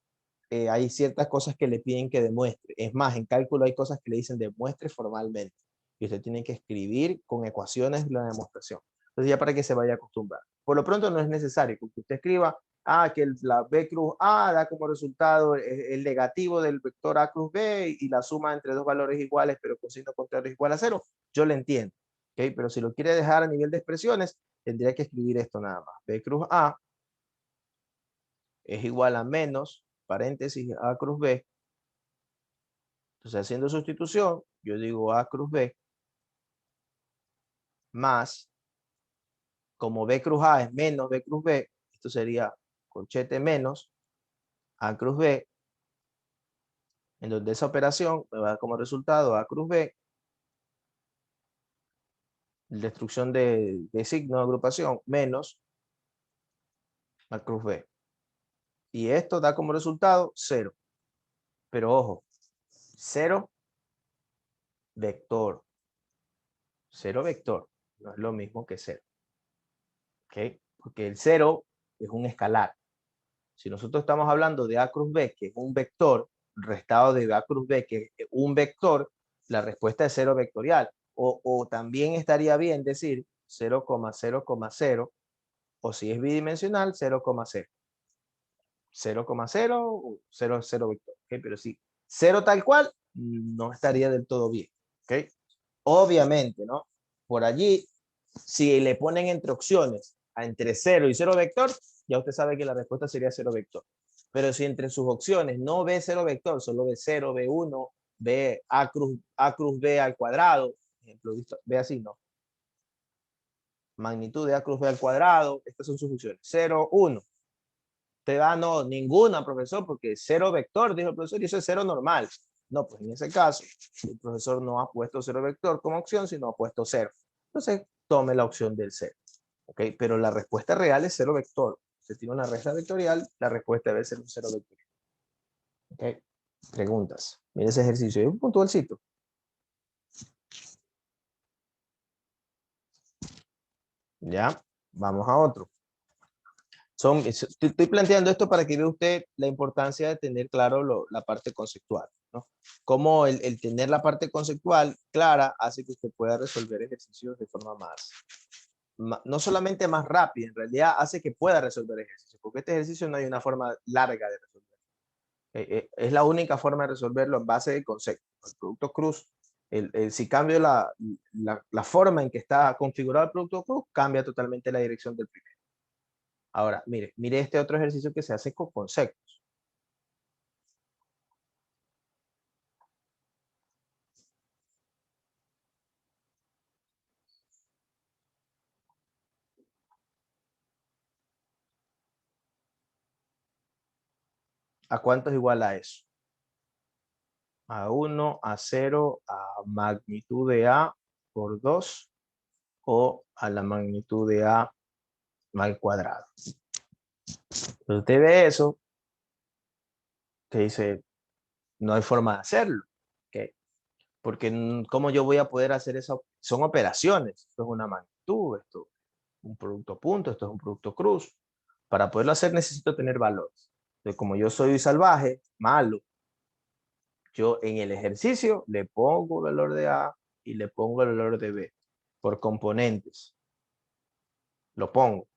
hay ciertas cosas que le piden que demuestre. Es más, en cálculo hay cosas que le dicen demuestre formalmente. Y usted tiene que escribir con ecuaciones la demostración. Entonces ya para que se vaya a acostumbrar. Por lo pronto no es necesario que usted escriba que la B cruz A da como resultado el negativo del vector A cruz B y la suma entre dos valores iguales pero con signo contrario es igual a 0. Yo le entiendo. ¿Okay? Pero si lo quiere dejar a nivel de expresiones, tendría que escribir esto nada más. B cruz A es igual a menos, paréntesis, A cruz B. Entonces, haciendo sustitución, yo digo A cruz B más, como B cruz A es menos B cruz B, esto sería corchete menos A cruz B, en donde esa operación me va a dar como resultado A cruz B, destrucción de signo de agrupación, menos A cruz B. Y esto da como resultado 0. Pero ojo, 0 vector. 0 vector no es lo mismo que 0. ¿Okay? Porque el 0 es un escalar. Si nosotros estamos hablando de A cruz B, que es un vector, restado de A cruz B, que es un vector, la respuesta es 0 vectorial. O también estaría bien decir 0,0,0, o si es bidimensional, 0,0. 0,0 o 0, 0 vector. ¿Okay? Pero si 0 tal cual, no estaría del todo bien. ¿Okay? Obviamente, ¿no? Por allí, si le ponen entre opciones entre 0 y 0 vector, ya usted sabe que la respuesta sería 0 vector. Pero si entre sus opciones no ve 0 vector, solo ve 0, ve 1, ve A cruz B al cuadrado, ejemplo, ve así, ¿no? Magnitud de A cruz B al cuadrado, estas son sus opciones. 0, 1. Te da no, ninguna, profesor, porque 0 vector, dijo el profesor, y eso es 0 normal. No, pues en ese caso, el profesor no ha puesto 0 vector como opción, sino ha puesto 0. Entonces, tome la opción del 0. ¿Ok? Pero la respuesta real es 0 vector. Si tiene una resta vectorial, la respuesta debe ser un 0 vectorial. ¿Ok? Preguntas. Mira ese ejercicio. Es un puntualcito. Ya, vamos a otro. Estoy planteando esto para que vea usted la importancia de tener claro la parte conceptual, ¿no? Cómo el tener la parte conceptual clara hace que usted pueda resolver ejercicios de forma no solamente más rápida, en realidad hace que pueda resolver ejercicios, porque este ejercicio no hay una forma larga de resolver. Es la única forma de resolverlo en base de concepto. El producto cruz, si cambio la forma en que está configurado el producto cruz, cambia totalmente la dirección del primero. Ahora, mire este otro ejercicio que se hace con conceptos. ¿A cuánto es igual a eso? A 1, a 0, a magnitud de A por 2 o a la magnitud de A al cuadrado. Entonces usted ve eso, te dice, no hay forma de hacerlo. ¿Okay? Porque ¿cómo yo voy a poder hacer eso? Son operaciones. Esto es una magnitud, esto es un producto punto, esto es un producto cruz. Para poderlo hacer necesito tener valores. Entonces, como yo soy salvaje, malo, yo en el ejercicio le pongo el valor de A y le pongo el valor de B por componentes. Lo pongo.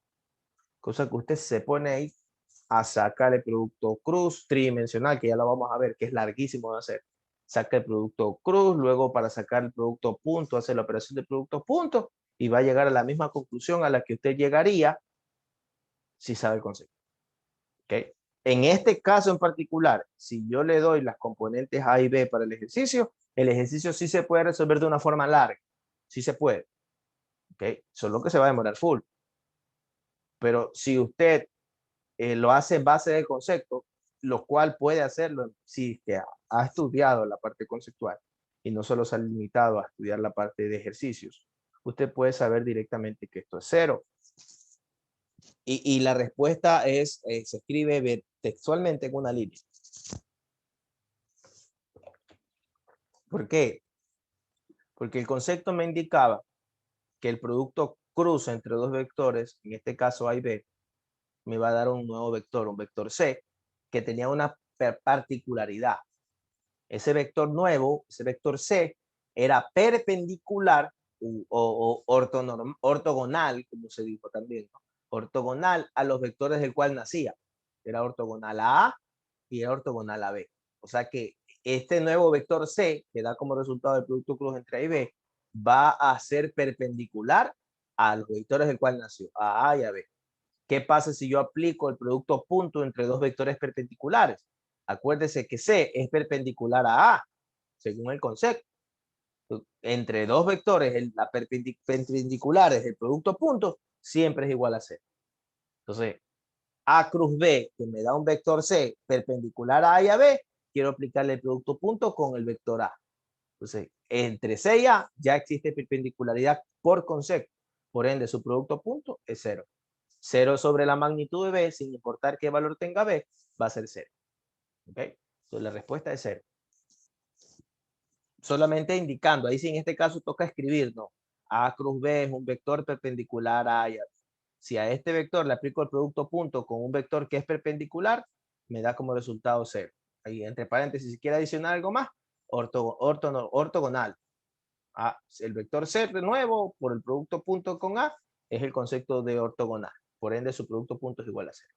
Cosa que usted se pone ahí a sacar el producto cruz tridimensional, que ya lo vamos a ver, que es larguísimo de hacer. Saca el producto cruz, luego para sacar el producto punto, hace la operación de producto punto y va a llegar a la misma conclusión a la que usted llegaría si sabe el concepto. ¿Okay? En este caso en particular, si yo le doy las componentes A y B para el ejercicio sí se puede resolver de una forma larga. Sí se puede. ¿Okay? Solo que se va a demorar full. Pero si usted lo hace en base de concepto, lo cual puede hacerlo si ha estudiado la parte conceptual y no solo se ha limitado a estudiar la parte de ejercicios, usted puede saber directamente que esto es 0 Y la respuesta es, se escribe textualmente en una línea. ¿Por qué? Porque el concepto me indicaba que el producto cruce entre dos vectores, en este caso A y B, me va a dar un nuevo vector, un vector C, que tenía una particularidad. Ese vector nuevo, ese vector C, era perpendicular o ortogonal, como se dijo también, ¿no? Ortogonal a los vectores del cual nacía. Era ortogonal a A y era ortogonal a B. O sea que este nuevo vector C, que da como resultado el producto cruz entre A y B, va a ser perpendicular a los vectores del cual nació, a A y a B. ¿Qué pasa si yo aplico el producto punto entre dos vectores perpendiculares? Acuérdese que C es perpendicular a A, según el concepto. Entre dos vectores, la perpendiculares, el producto punto, siempre es igual a C. Entonces, A cruz B, que me da un vector C perpendicular a A y a B, quiero aplicarle el producto punto con el vector A. Entonces, entre C y A ya existe perpendicularidad por concepto. Por ende, su producto punto es 0. 0 sobre la magnitud de B, sin importar qué valor tenga B, va a ser 0. ¿Ok? Entonces, la respuesta es 0. Solamente indicando, ahí sí en este caso toca escribir, ¿no? A cruz B es un vector perpendicular a A y a B. Si a este vector le aplico el producto punto con un vector que es perpendicular, me da como resultado 0. Ahí entre paréntesis, si quiere adicionar algo más, ortogonal. El vector C de nuevo por el producto punto con A es el concepto de ortogonal. Por ende, su producto punto es igual a 0.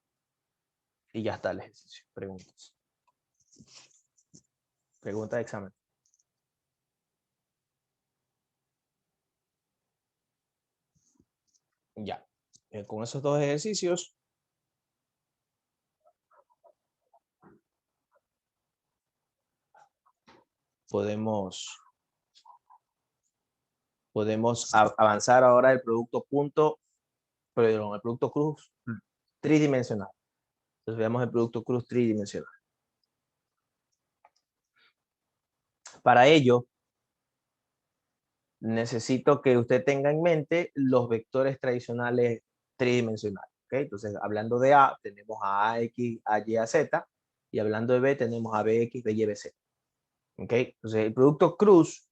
Y ya está el ejercicio. Preguntas. Pregunta de examen. Ya. Con esos dos ejercicios podemos avanzar ahora el producto punto, perdón, el producto cruz tridimensional. Entonces veamos el producto cruz tridimensional. Para ello, necesito que usted tenga en mente los vectores tradicionales tridimensionales. ¿Okay? Entonces, hablando de A, tenemos a AX, AY, AZ, y hablando de B, tenemos a BX, BY, BZ. ¿Okay? Entonces, el producto cruz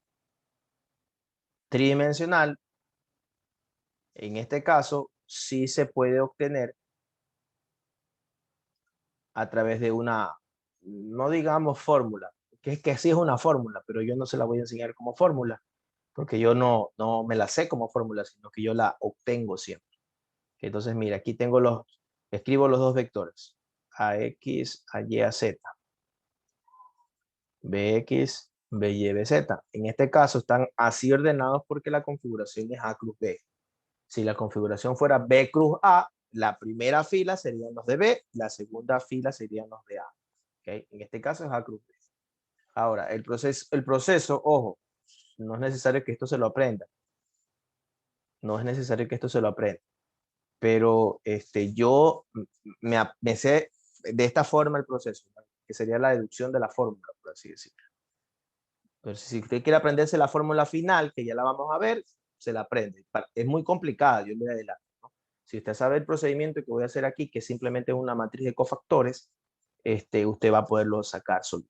tridimensional, en este caso, sí se puede obtener a través de una, no digamos fórmula, que es que sí es una fórmula, pero yo no se la voy a enseñar como fórmula, porque yo no me la sé como fórmula, sino que yo la obtengo siempre. Entonces, mira, aquí tengo escribo los dos vectores, AX, AY, AZ, BX, BY, BZ. En este caso están así ordenados porque la configuración es A cruz B. Si la configuración fuera B cruz A, la primera fila serían los de B, la segunda fila serían los de A. ¿Okay? En este caso es A cruz B. Ahora, el proceso, ojo, no es necesario que esto se lo aprenda. No es necesario que esto se lo aprenda. Pero yo me sé de esta forma el proceso, ¿no? Que sería la deducción de la fórmula, por así decirlo. Entonces, si usted quiere aprenderse la fórmula final, que ya la vamos a ver, se la aprende. Es muy complicada, yo le adelanto, ¿no? Si usted sabe el procedimiento que voy a hacer aquí, que simplemente es una matriz de cofactores, usted va a poderlo sacar solo.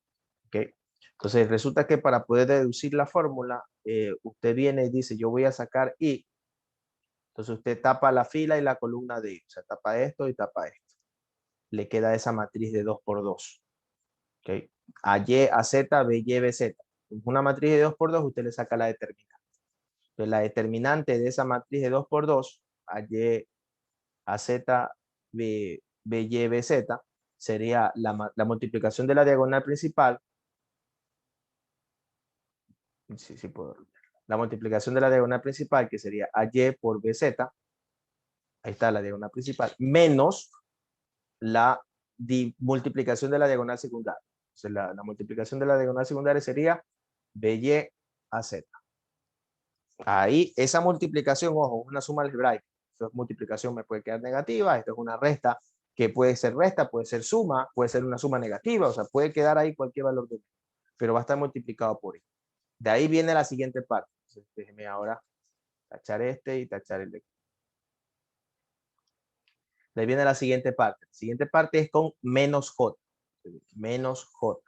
¿Okay? Entonces, resulta que para poder deducir la fórmula, usted viene y dice, yo voy a sacar Y. Entonces, usted tapa la fila y la columna de Y. O sea, tapa esto y tapa esto. Le queda esa matriz de 2 por 2. ¿Okay? A Y, a Z, B, Y, B, Z. Una matriz de 2 por 2, usted le saca la determinante. Entonces, la determinante de esa matriz de 2 por 2, A Y, A Z, B, Y, B, Z, sería la multiplicación de la diagonal principal. Sí puedo. La multiplicación de la diagonal principal, que sería AY por BZ, ahí está la diagonal principal, menos la multiplicación de la diagonal secundaria. O sea, la multiplicación de la diagonal secundaria sería BY a Z. Ahí, esa multiplicación, ojo, una suma algebraica. Esa multiplicación me puede quedar negativa, esto es una resta que puede ser resta, puede ser suma, puede ser una suma negativa, o sea, puede quedar ahí cualquier valor de, pero va a estar multiplicado por Y. De ahí viene la siguiente parte. Entonces, déjeme ahora tachar este y tachar el de aquí. De ahí viene la siguiente parte. La siguiente parte es con menos J. Menos J.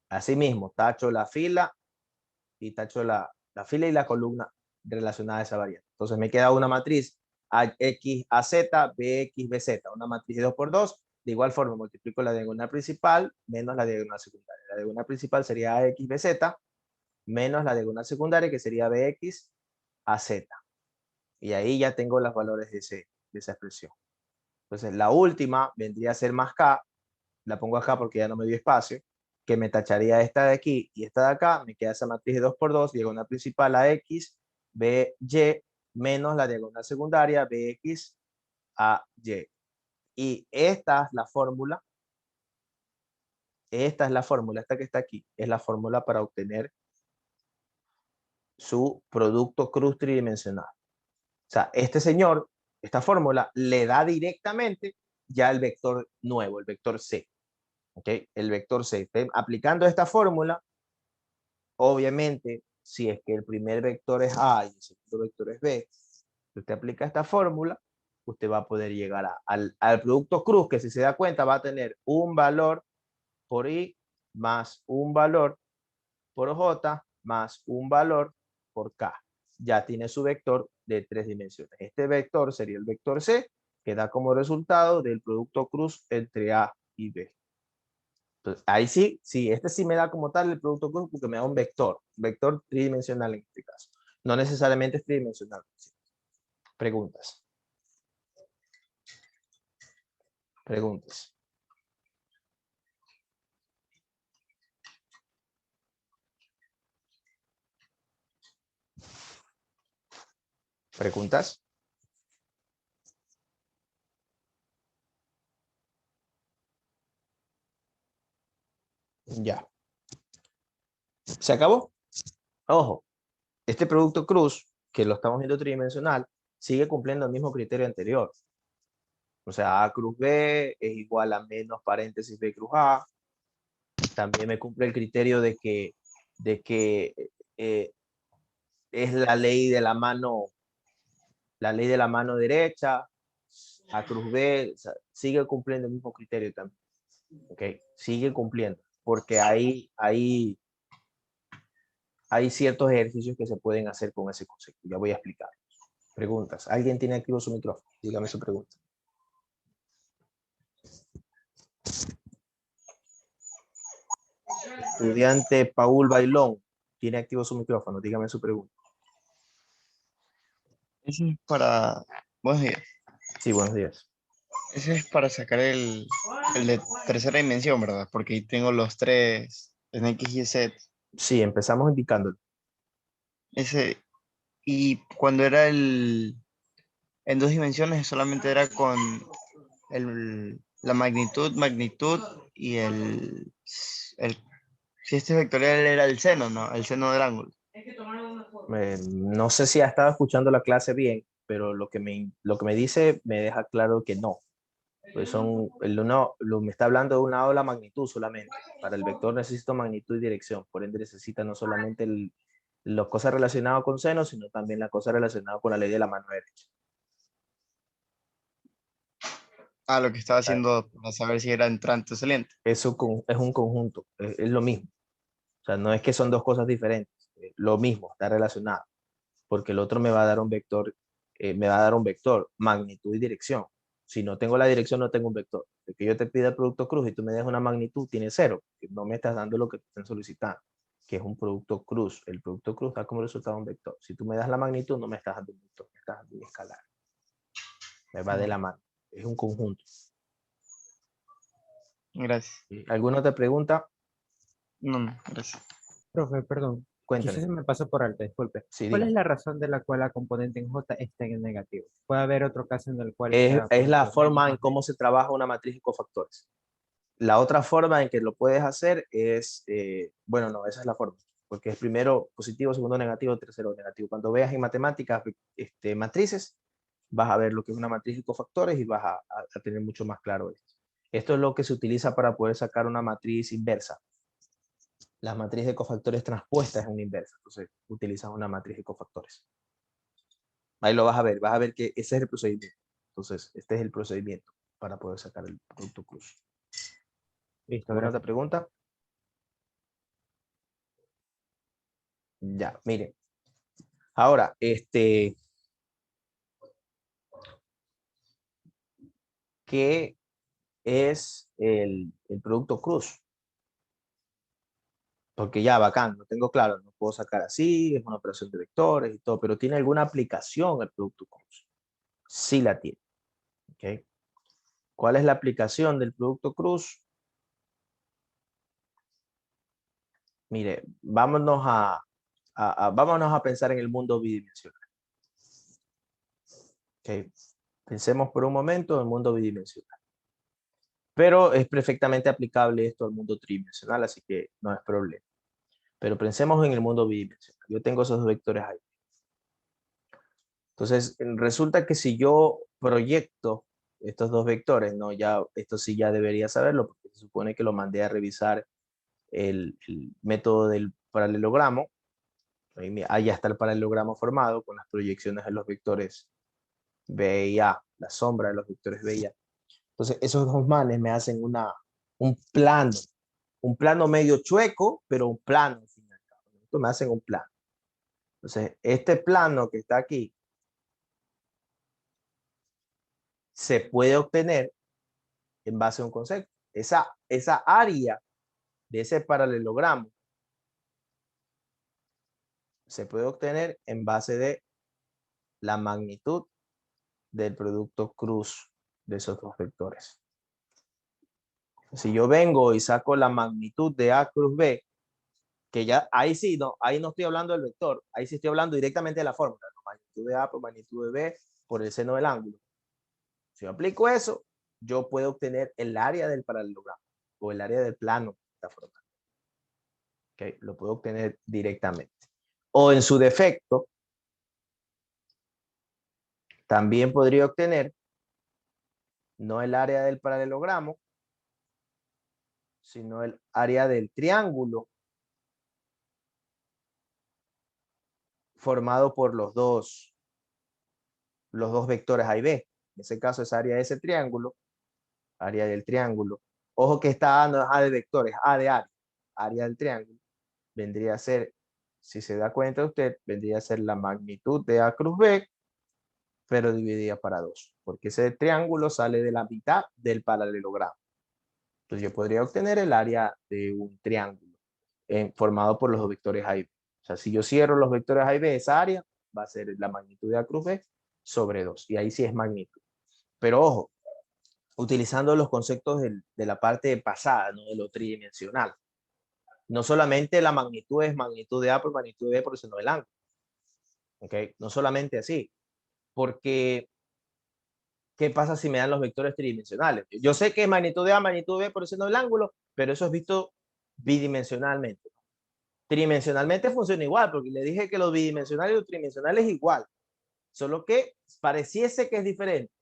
Asimismo, tacho la fila y tacho la fila y la columna relacionada a esa variante. Entonces me queda una matriz X a Z, BX, BZ, una matriz de 2 por 2. De igual forma, multiplico la diagonal principal menos la diagonal secundaria. La diagonal principal sería AX, BZ, menos la diagonal secundaria, que sería BX a Z. Y ahí ya tengo los valores de esa expresión. Entonces, la última vendría a ser más K, la pongo acá porque ya no me dio espacio, que me tacharía esta de aquí y esta de acá, me queda esa matriz de 2 por 2, diagonal principal a X, B, Y, menos la diagonal secundaria, BX a Y. Y esta es la fórmula, esta que está aquí, es la fórmula para obtener su producto cruz tridimensional. O sea, este señor, esta fórmula, le da directamente ya el vector nuevo, el vector C. ¿Ok? El vector C. Aplicando esta fórmula, obviamente, si es que el primer vector es A y el segundo vector es B, si usted aplica esta fórmula, usted va a poder llegar al producto cruz, que si se da cuenta va a tener un valor por I más un valor por J más un valor por K. Ya tiene su vector de 3 dimensiones. Este vector sería el vector C, que da como resultado del producto cruz entre A y B. Entonces, ahí sí, este sí me da como tal el producto cruz porque me da un vector tridimensional en este caso. No necesariamente es tridimensional. Preguntas. Preguntas. ¿Preguntas? Ya. ¿Se acabó? Ojo, este producto cruz, que lo estamos viendo tridimensional, sigue cumpliendo el mismo criterio anterior. O sea, A cruz B es igual a menos paréntesis B cruz A. También me cumple el criterio de que es la ley de la mano derecha. A cruz B, o sea, sigue cumpliendo el mismo criterio también. ¿Ok? Sigue cumpliendo. Porque hay ciertos ejercicios que se pueden hacer con ese concepto. Ya voy a explicar. Preguntas. ¿Alguien tiene activo su micrófono? Dígame su pregunta. Estudiante Paul Bailón, tiene activo su micrófono. Dígame su pregunta. Ese es para, buenos días. Sí, buenos días. Ese es para sacar el de tercera dimensión, ¿verdad? Porque ahí tengo los tres en X y Z. Sí, empezamos indicándolo. Ese, y cuando era en dos dimensiones, solamente era con la magnitud y si este vectorial era el seno, ¿no? El seno del ángulo. No sé si ha estado escuchando la clase bien, pero lo que me dice me deja claro que no. Pues me está hablando de una ola magnitud solamente. Para el vector necesito magnitud y dirección. Por ende necesita no solamente las cosas relacionadas con seno, sino también las cosas relacionadas con la ley de la mano derecha. Ah, lo que estaba Ah, haciendo para saber si era entrante o saliente. Eso es un conjunto, es lo mismo. O sea, no es que son dos cosas diferentes, lo mismo, está relacionado. Porque el otro me va a dar un vector, magnitud y dirección. Si no tengo la dirección, no tengo un vector. De que yo te pida el producto cruz y tú me des una magnitud, tiene cero. No me estás dando lo que te están solicitando, que es un producto cruz. El producto cruz da como resultado un vector. Si tú me das la magnitud, no me estás dando un vector, me estás dando un escalar. Me va de la mano. Es un conjunto. Gracias. ¿Alguna otra pregunta? No, no, gracias. Profe, perdón, quizás Cuéntame. se me pasó por alto, disculpe. Sí, ¿Cuál es dígame. la razón de la cual la componente en J está en negativo? ¿Puede haber otro caso en el cual Es, sea, por es la ejemplo, forma en menos B? cómo se trabaja una matriz de cofactores. La otra forma en que lo puedes hacer es, bueno, no, esa es la forma, porque es primero positivo, segundo negativo, tercero negativo. Cuando veas en matemáticas matrices, vas a ver lo que es una matriz de cofactores y vas a tener mucho más claro esto. Esto es lo que se utiliza para poder sacar una matriz inversa. La matriz de cofactores transpuesta es una inversa, entonces utilizas una matriz de cofactores. Ahí lo vas a ver que ese es el procedimiento. Entonces, este es el procedimiento para poder sacar el producto cruz. Listo, ¿Alguna gracias. otra pregunta? Ya, miren. Ahora, ¿qué es el producto cruz? Porque ya, bacán, lo tengo claro, no puedo sacar así, es una operación de vectores y todo, pero ¿tiene alguna aplicación el producto cruz? Sí la tiene. ¿Ok? ¿Cuál es la aplicación del producto cruz? Mire, vámonos a pensar en el mundo bidimensional. ¿Ok? Pensemos por un momento en el mundo bidimensional. Pero es perfectamente aplicable esto al mundo tridimensional, así que no es problema. Pero pensemos en el mundo bidimensional. Yo tengo esos dos vectores ahí. Entonces, resulta que si yo proyecto estos dos vectores, no, ya, esto sí ya debería saberlo, porque se supone que lo mandé a revisar el método del paralelogramo. Ahí ya está el paralelogramo formado con las proyecciones de los vectores B y A, la sombra de los vectores B y A. Entonces, esos dos manes me hacen un plano medio chueco, pero un plano al fin y al cabo. Entonces, me hacen un plano. Entonces, este plano que está aquí se puede obtener en base a un concepto. Esa área de ese paralelogramo se puede obtener en base de la magnitud del producto cruz de esos dos vectores. Si yo vengo y saco la magnitud de A cruz B, que ya ahí sí, no, ahí no estoy hablando del vector, ahí sí estoy hablando directamente de la fórmula, ¿no? Magnitud de A por magnitud de B por el seno del ángulo. Si yo aplico eso, yo puedo obtener el área del paralelogramo o el área del plano de esta forma. ¿Okay? Lo puedo obtener directamente. O en su defecto, también podría obtener no el área del paralelogramo, sino el área del triángulo formado por los dos vectores A y B. En ese caso es área de ese triángulo, área del triángulo. Ojo que esta A no es A de vectores, A de área del triángulo. Vendría a ser, si se da cuenta usted, vendría a ser la magnitud de A cruz B, pero dividida para 2, porque ese triángulo sale de la mitad del paralelogramo. Entonces yo podría obtener el área de un triángulo formado por los dos vectores A y B. O sea, si yo cierro los vectores A y B, esa área va a ser la magnitud de A cruz B sobre 2. Y ahí sí es magnitud. Pero ojo, utilizando los conceptos de la parte pasada, ¿no? De lo tridimensional. No solamente la magnitud es magnitud de A por magnitud de B por el seno del ángulo. ¿Ok? No solamente así. Porque, ¿qué pasa si me dan los vectores tridimensionales? Yo sé que es magnitud de A, magnitud de B por el seno del ángulo, pero eso es visto bidimensionalmente. Tridimensionalmente funciona igual, porque le dije que los bidimensionales y los tridimensionales es igual, solo que pareciese que es diferente.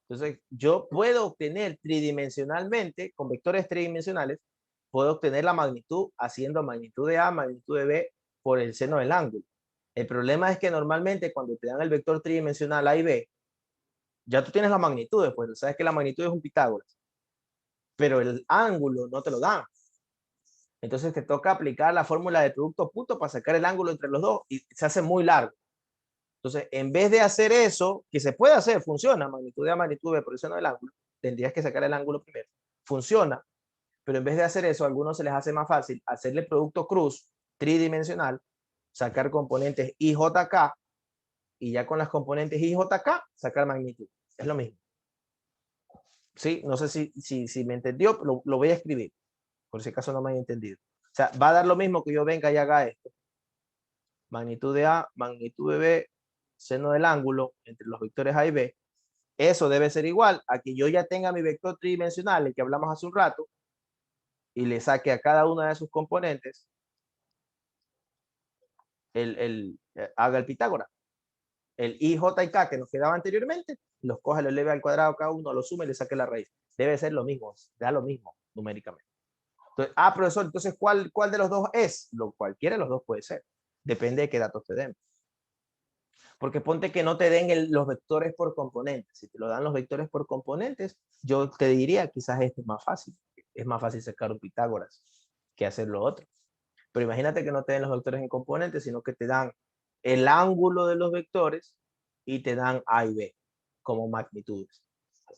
Entonces, yo puedo obtener tridimensionalmente, con vectores tridimensionales, puedo obtener la magnitud haciendo magnitud de A, magnitud de B por el seno del ángulo. El problema es que normalmente cuando te dan el vector tridimensional A y B, ya tú tienes la magnitud, pues sabes que la magnitud es un Pitágoras, pero el ángulo no te lo dan. Entonces te toca aplicar la fórmula de producto punto para sacar el ángulo entre los dos y se hace muy largo. Entonces, en vez de hacer eso, que se puede hacer, funciona, magnitud de A, magnitud B por el seno del ángulo, tendrías que sacar el ángulo primero. Funciona, pero en vez de hacer eso, a algunos se les hace más fácil hacerle producto cruz tridimensional, sacar componentes IJK y ya con las componentes IJK sacar magnitud. Es lo mismo. ¿Sí? No sé si me entendió, pero lo voy a escribir, por si acaso no me han entendido. O sea, va a dar lo mismo que yo venga y haga esto. Magnitud de A, magnitud de B, seno del ángulo entre los vectores A y B. Eso debe ser igual a que yo ya tenga mi vector tridimensional, el que hablamos hace un rato, y le saque a cada una de sus componentes, haga el Pitágoras. El I, J y K que nos quedaba anteriormente, los coge, lo eleve al cuadrado cada uno, lo suma y le saque la raíz. Debe ser lo mismo, da lo mismo numéricamente. Entonces, profesor, entonces, ¿cuál de los dos es? Cualquiera de los dos puede ser. Depende de qué datos te den. Porque ponte que no te den los vectores por componentes. Si te lo dan los vectores por componentes, yo te diría quizás este es más fácil. Es más fácil sacar un Pitágoras que hacer lo otro. Pero imagínate que no te den los vectores en componentes, sino que te dan el ángulo de los vectores y te dan A y B como magnitudes.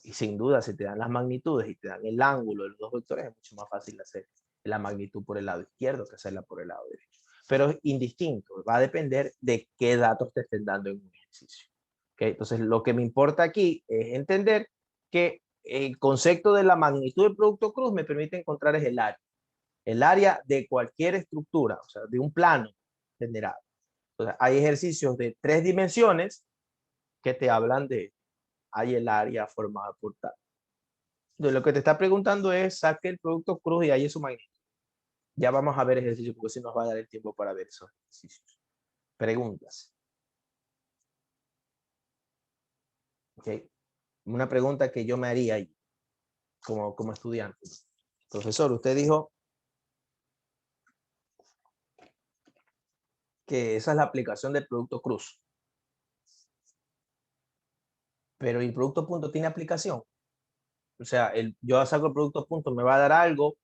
Y sin duda, si te dan las magnitudes y te dan el ángulo de los dos vectores, es mucho más fácil hacer la magnitud por el lado izquierdo que hacerla por el lado derecho. Pero es indistinto, va a depender de qué datos te estén dando en un ejercicio. ¿Okay? Entonces, lo que me importa aquí es entender que el concepto de la magnitud del producto cruz me permite encontrar es el área. El área de cualquier estructura, o sea, de un plano general. Entonces, hay ejercicios de 3 dimensiones que te hablan de, hay el área formada por tal. Entonces, lo que te está preguntando es, saque el producto cruz y ahí es su magnitud. Ya vamos a ver ejercicios, porque si nos va a dar el tiempo para ver esos ejercicios. Preguntas. ¿Ok? Una pregunta que yo me haría ahí, como estudiante. Profesor, usted dijo que esa es la aplicación del producto cruz. Pero el producto punto tiene aplicación. O sea, yo saco el producto punto, me va a dar algo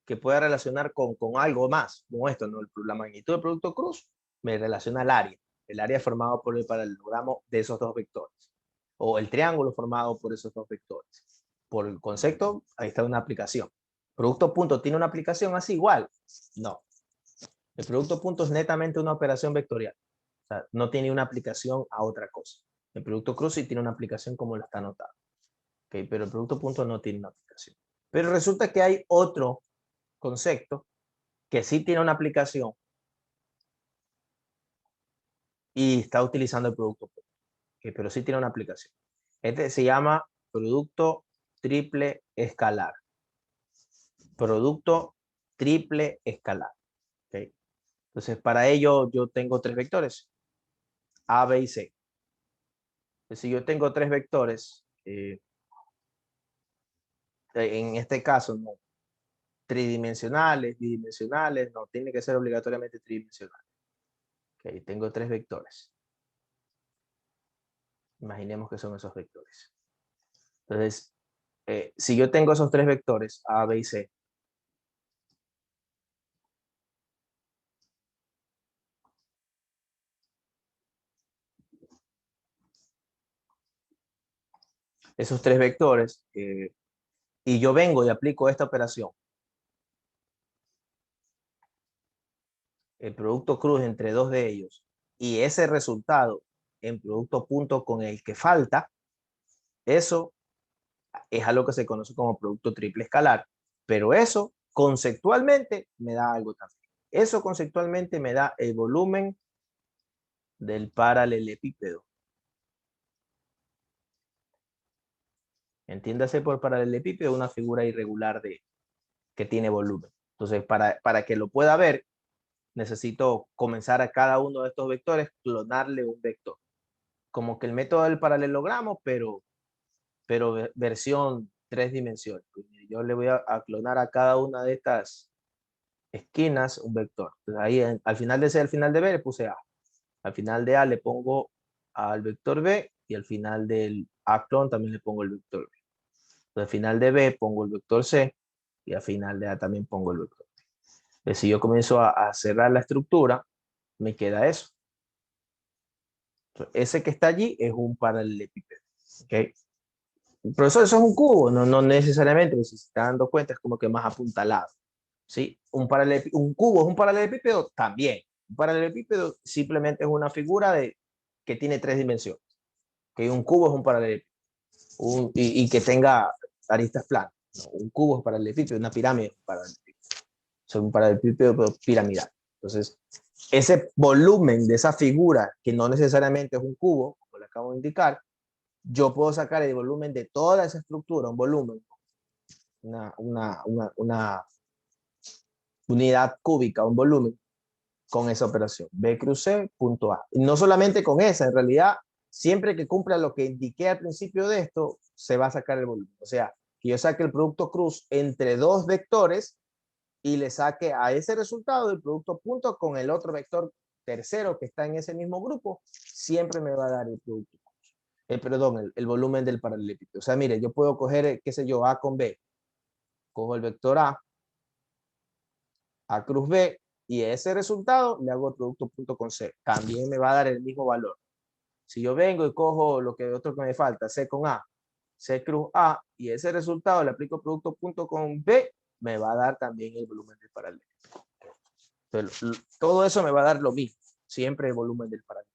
que pueda relacionar con algo más, como esto, ¿no? La magnitud del producto cruz me relaciona al área. El área formado por el paralelogramo de esos dos vectores. O el triángulo formado por esos dos vectores. Por el concepto, ahí está una aplicación. ¿Producto punto tiene una aplicación así igual? No. El producto punto es netamente una operación vectorial. O sea, no tiene una aplicación a otra cosa. El producto cruz sí tiene una aplicación como lo está anotado. ¿Okay? Pero el producto punto no tiene una aplicación. Pero resulta que hay otro concepto que sí tiene una aplicación y está utilizando el producto punto. Okay, pero sí tiene una aplicación. Este se llama producto triple escalar. Producto triple escalar. Okay. Entonces, para ello yo tengo 3 vectores, A, B y C. Entonces, si yo tengo 3 vectores, en este caso no, tridimensionales, bidimensionales, no, tiene que ser obligatoriamente tridimensional. Okay, tengo 3 vectores. Imaginemos que son esos vectores. Entonces, si yo tengo esos 3 vectores, A, B y C, esos 3 vectores, y yo vengo y aplico esta operación, el producto cruz entre 2 de ellos, y ese resultado en producto punto con el que falta, eso es algo que se conoce como producto triple escalar, pero eso conceptualmente me da algo también. Eso conceptualmente me da el volumen del paralelepípedo. Entiéndase por paralelepípedo una figura irregular que tiene volumen. Entonces, para que lo pueda ver, necesito comenzar a cada uno de estos vectores, clonarle un vector. Como que el método del paralelogramo, pero versión 3 dimensiones. Yo le voy a clonar a cada una de estas esquinas un vector. Entonces ahí al final de C, al final de B le puse A. Al final de A le pongo al vector B y al final del A clon también le pongo el vector B. Entonces al final de B pongo el vector C y al final de A también pongo el vector B. Entonces si yo comienzo a cerrar la estructura, me queda eso. Entonces, ese que está allí es un paralelepípedo. ¿Okay? Profesor, eso es un cubo, no necesariamente, si se está dando cuenta es como que más apuntalado. ¿Sí? Un cubo es un paralelepípedo también. Un paralelepípedo simplemente es una figura que tiene 3 dimensiones. Que un cubo es un paralelepípedo. Y que tenga aristas planas. No, un cubo es un paralelepípedo, una pirámide es un paralelepípedo. Es un paralelepípedo piramidal. Entonces, ese volumen de esa figura, que no necesariamente es un cubo, como le acabo de indicar, yo puedo sacar el volumen de toda esa estructura, un volumen, una unidad cúbica, un volumen, con esa operación. B cruz C, punto A. Y no solamente con esa, en realidad, siempre que cumpla lo que indiqué al principio de esto, se va a sacar el volumen. O sea, que yo saque el producto cruz entre 2 vectores y le saque a ese resultado el producto punto con el otro vector tercero que está en ese mismo grupo, siempre me va a dar el producto. Perdón, el volumen del paralelepípedo. O sea, mire, yo puedo coger, qué sé yo, A con B. Cojo el vector A cruz B, y ese resultado le hago el producto punto con C. También me va a dar el mismo valor. Si yo vengo y cojo lo que otro que me falta, C con A, C cruz A, y ese resultado le aplico producto punto con B, me va a dar también el volumen del paralelepípedo. Entonces, todo eso me va a dar lo mismo, siempre el volumen del paralelepípedo.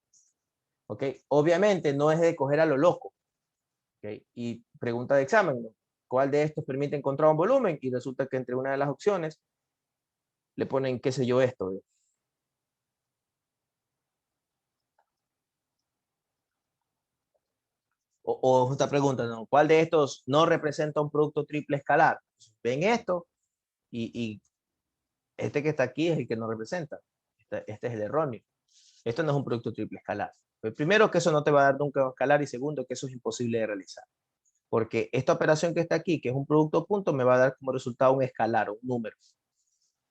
¿Ok? Obviamente no es de coger a lo loco. ¿Ok? Y pregunta de examen, ¿no? ¿Cuál de estos permite encontrar un volumen? Y resulta que entre una de las opciones le ponen, qué sé yo, esto. ¿Eh? O esta pregunta, ¿no? ¿Cuál de estos no representa un producto triple escalar? Ven esto y este que está aquí es el que no representa. Este es el erróneo. Esto no es un producto triple escalar. Pues primero, que eso no te va a dar nunca un escalar, y segundo, que eso es imposible de realizar. Porque esta operación que está aquí, que es un producto punto, me va a dar como resultado un escalar, un número.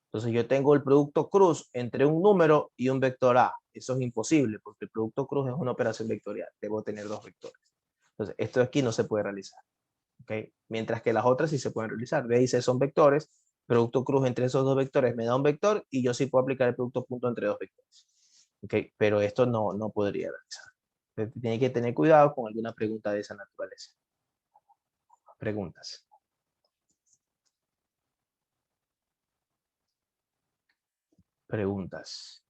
Entonces yo tengo el producto cruz entre un número y un vector A. Eso es imposible, porque el producto cruz es una operación vectorial. Debo tener dos vectores. Entonces esto de aquí no se puede realizar. ¿Okay? Mientras que las otras sí se pueden realizar. B y C son vectores. Producto cruz entre esos dos vectores me da un vector, y yo sí puedo aplicar el producto punto entre dos vectores. ¿Okay? Pero esto no podría realizar. Entonces, tiene que tener cuidado con alguna pregunta de esa naturaleza. Preguntas. Preguntas.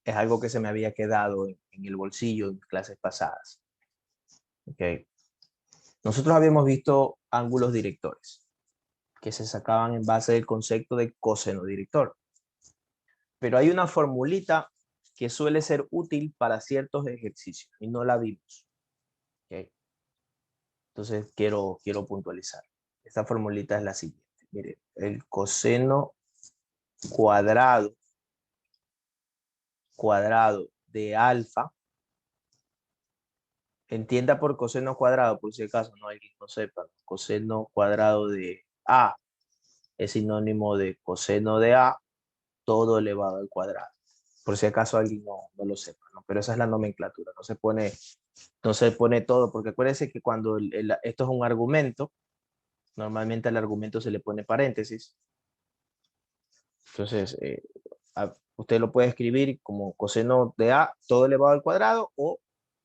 Es algo que se me había quedado en el bolsillo en clases pasadas. ¿Okay? Nosotros habíamos visto ángulos directores que se sacaban en base del concepto de coseno director. Pero hay una formulita que suele ser útil para ciertos ejercicios y no la vimos. ¿Okay? Entonces quiero puntualizar. Esta formulita es la siguiente. Mire, el coseno cuadrado de alfa, entienda por coseno cuadrado, por si acaso no alguien no sepa, coseno cuadrado de A es sinónimo de coseno de A todo elevado al cuadrado. Por si acaso alguien no lo sepa, ¿no? Pero esa es la nomenclatura, no se pone todo, porque acuérdense que cuando esto es un argumento, normalmente al argumento se le pone paréntesis. Entonces, usted lo puede escribir como coseno de A todo elevado al cuadrado, o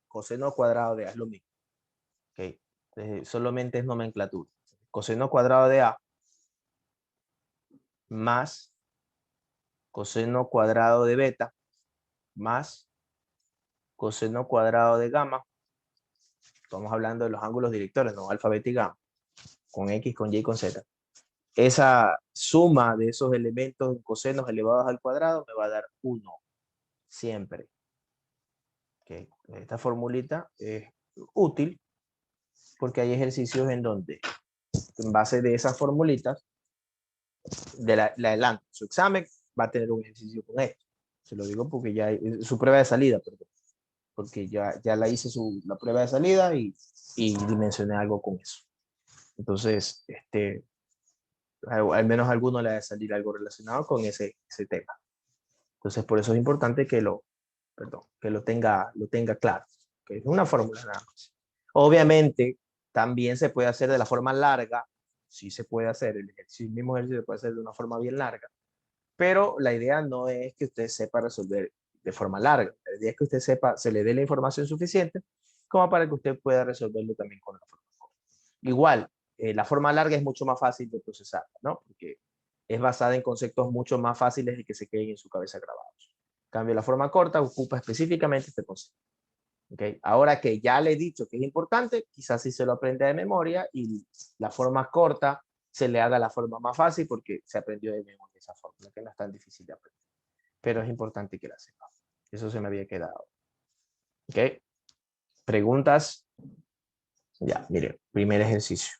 coseno cuadrado de A, es lo mismo. ¿Okay? Solamente es nomenclatura. Coseno cuadrado de A más coseno cuadrado de beta más coseno cuadrado de gamma. Estamos hablando de los ángulos directores, no alfa, beta y gamma, con X, con Y y con Z. Esa suma de esos elementos en cosenos elevados al cuadrado me va a dar 1, siempre. Okay. Esta formulita es útil porque hay ejercicios en donde, en base de esas formulitas, la adelanto. Su examen va a tener un ejercicio con esto. Se lo digo porque ya, su prueba de salida, perdón, porque ya la hice la prueba de salida y dimensioné algo con eso. Entonces, al menos a alguno le va a salir algo relacionado con ese tema. Entonces, por eso es importante que lo tenga claro. Que es una fórmula nada más. Obviamente, también se puede hacer de la forma larga. Sí se puede hacer, el mismo ejercicio se puede hacer de una forma bien larga. Pero la idea no es que usted sepa resolver de forma larga. La idea es que usted sepa, se le dé la información suficiente como para que usted pueda resolverlo también con la forma corta. Igual, la forma larga es mucho más fácil de procesar, ¿no? Porque es basada en conceptos mucho más fáciles de que se queden en su cabeza grabados. En cambio, la forma corta ocupa específicamente este concepto. ¿Okay? Ahora que ya le he dicho que es importante, quizás sí se lo aprenda de memoria y la forma corta se le haga la forma más fácil porque se aprendió de memoria esa fórmula, que no es tan difícil de aprender. Pero es importante que la sepa. Eso se me había quedado. ¿Ok? ¿Preguntas? Ya, mire, primer ejercicio.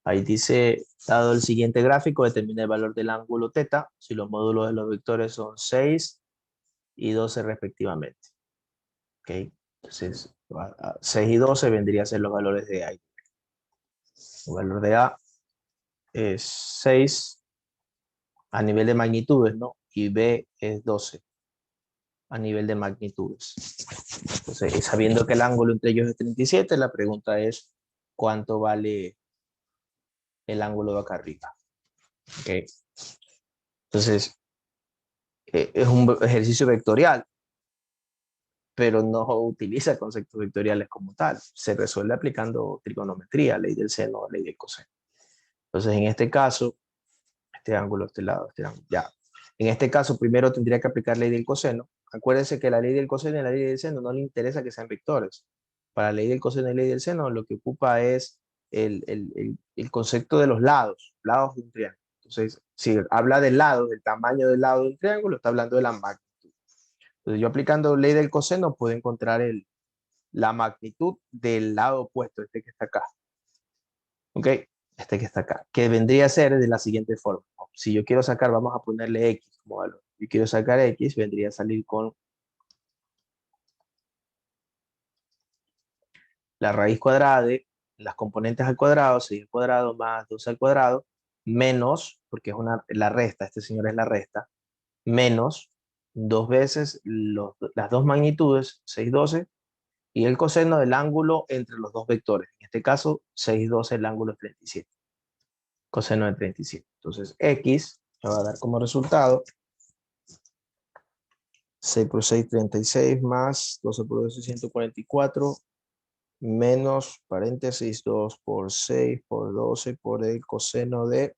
Ahí dice, dado el siguiente gráfico, determina el valor del ángulo θ si los módulos de los vectores son 6 y 12 respectivamente. ¿Ok? Entonces, 6 y 12 vendría a ser los valores de A. El valor de A es 6 a nivel de magnitudes, ¿no? Y B es 12 a nivel de magnitudes. Entonces, sabiendo que el ángulo entre ellos es 37, la pregunta es, ¿cuánto vale el ángulo de acá arriba? ¿Okay? Entonces, es un ejercicio vectorial, pero no utiliza conceptos vectoriales como tal. Se resuelve aplicando trigonometría, ley del seno, ley del coseno. Entonces, en este caso, este ángulo, este lado, este ángulo, ya. En este caso, primero tendría que aplicar ley del coseno. Acuérdense que la ley del coseno y la ley del seno no le interesa que sean vectores. Para la ley del coseno y la ley del seno, lo que ocupa es el concepto de los lados de un triángulo. Entonces, si habla del lado, del tamaño del lado de un triángulo, está hablando de la magnitud. Entonces, yo aplicando ley del coseno puedo encontrar la magnitud del lado opuesto, este que está acá. ¿Ok? Este que está acá, que vendría a ser de la siguiente forma. Si yo quiero sacar, vamos a ponerle X como valor. Si quiero sacar X, vendría a salir con la raíz cuadrada de las componentes al cuadrado, 6 al cuadrado más 12 al cuadrado, menos, porque es la resta, este señor es la resta, menos 2 veces las dos magnitudes, 6, 12, y el coseno del ángulo entre los dos vectores. En este caso, 6, 12, el ángulo es 37. Coseno de 37. Entonces, X me va a dar como resultado 6 por 6, 36, más 12 por 12, 144, menos, paréntesis, 2 por 6 por 12 por el coseno de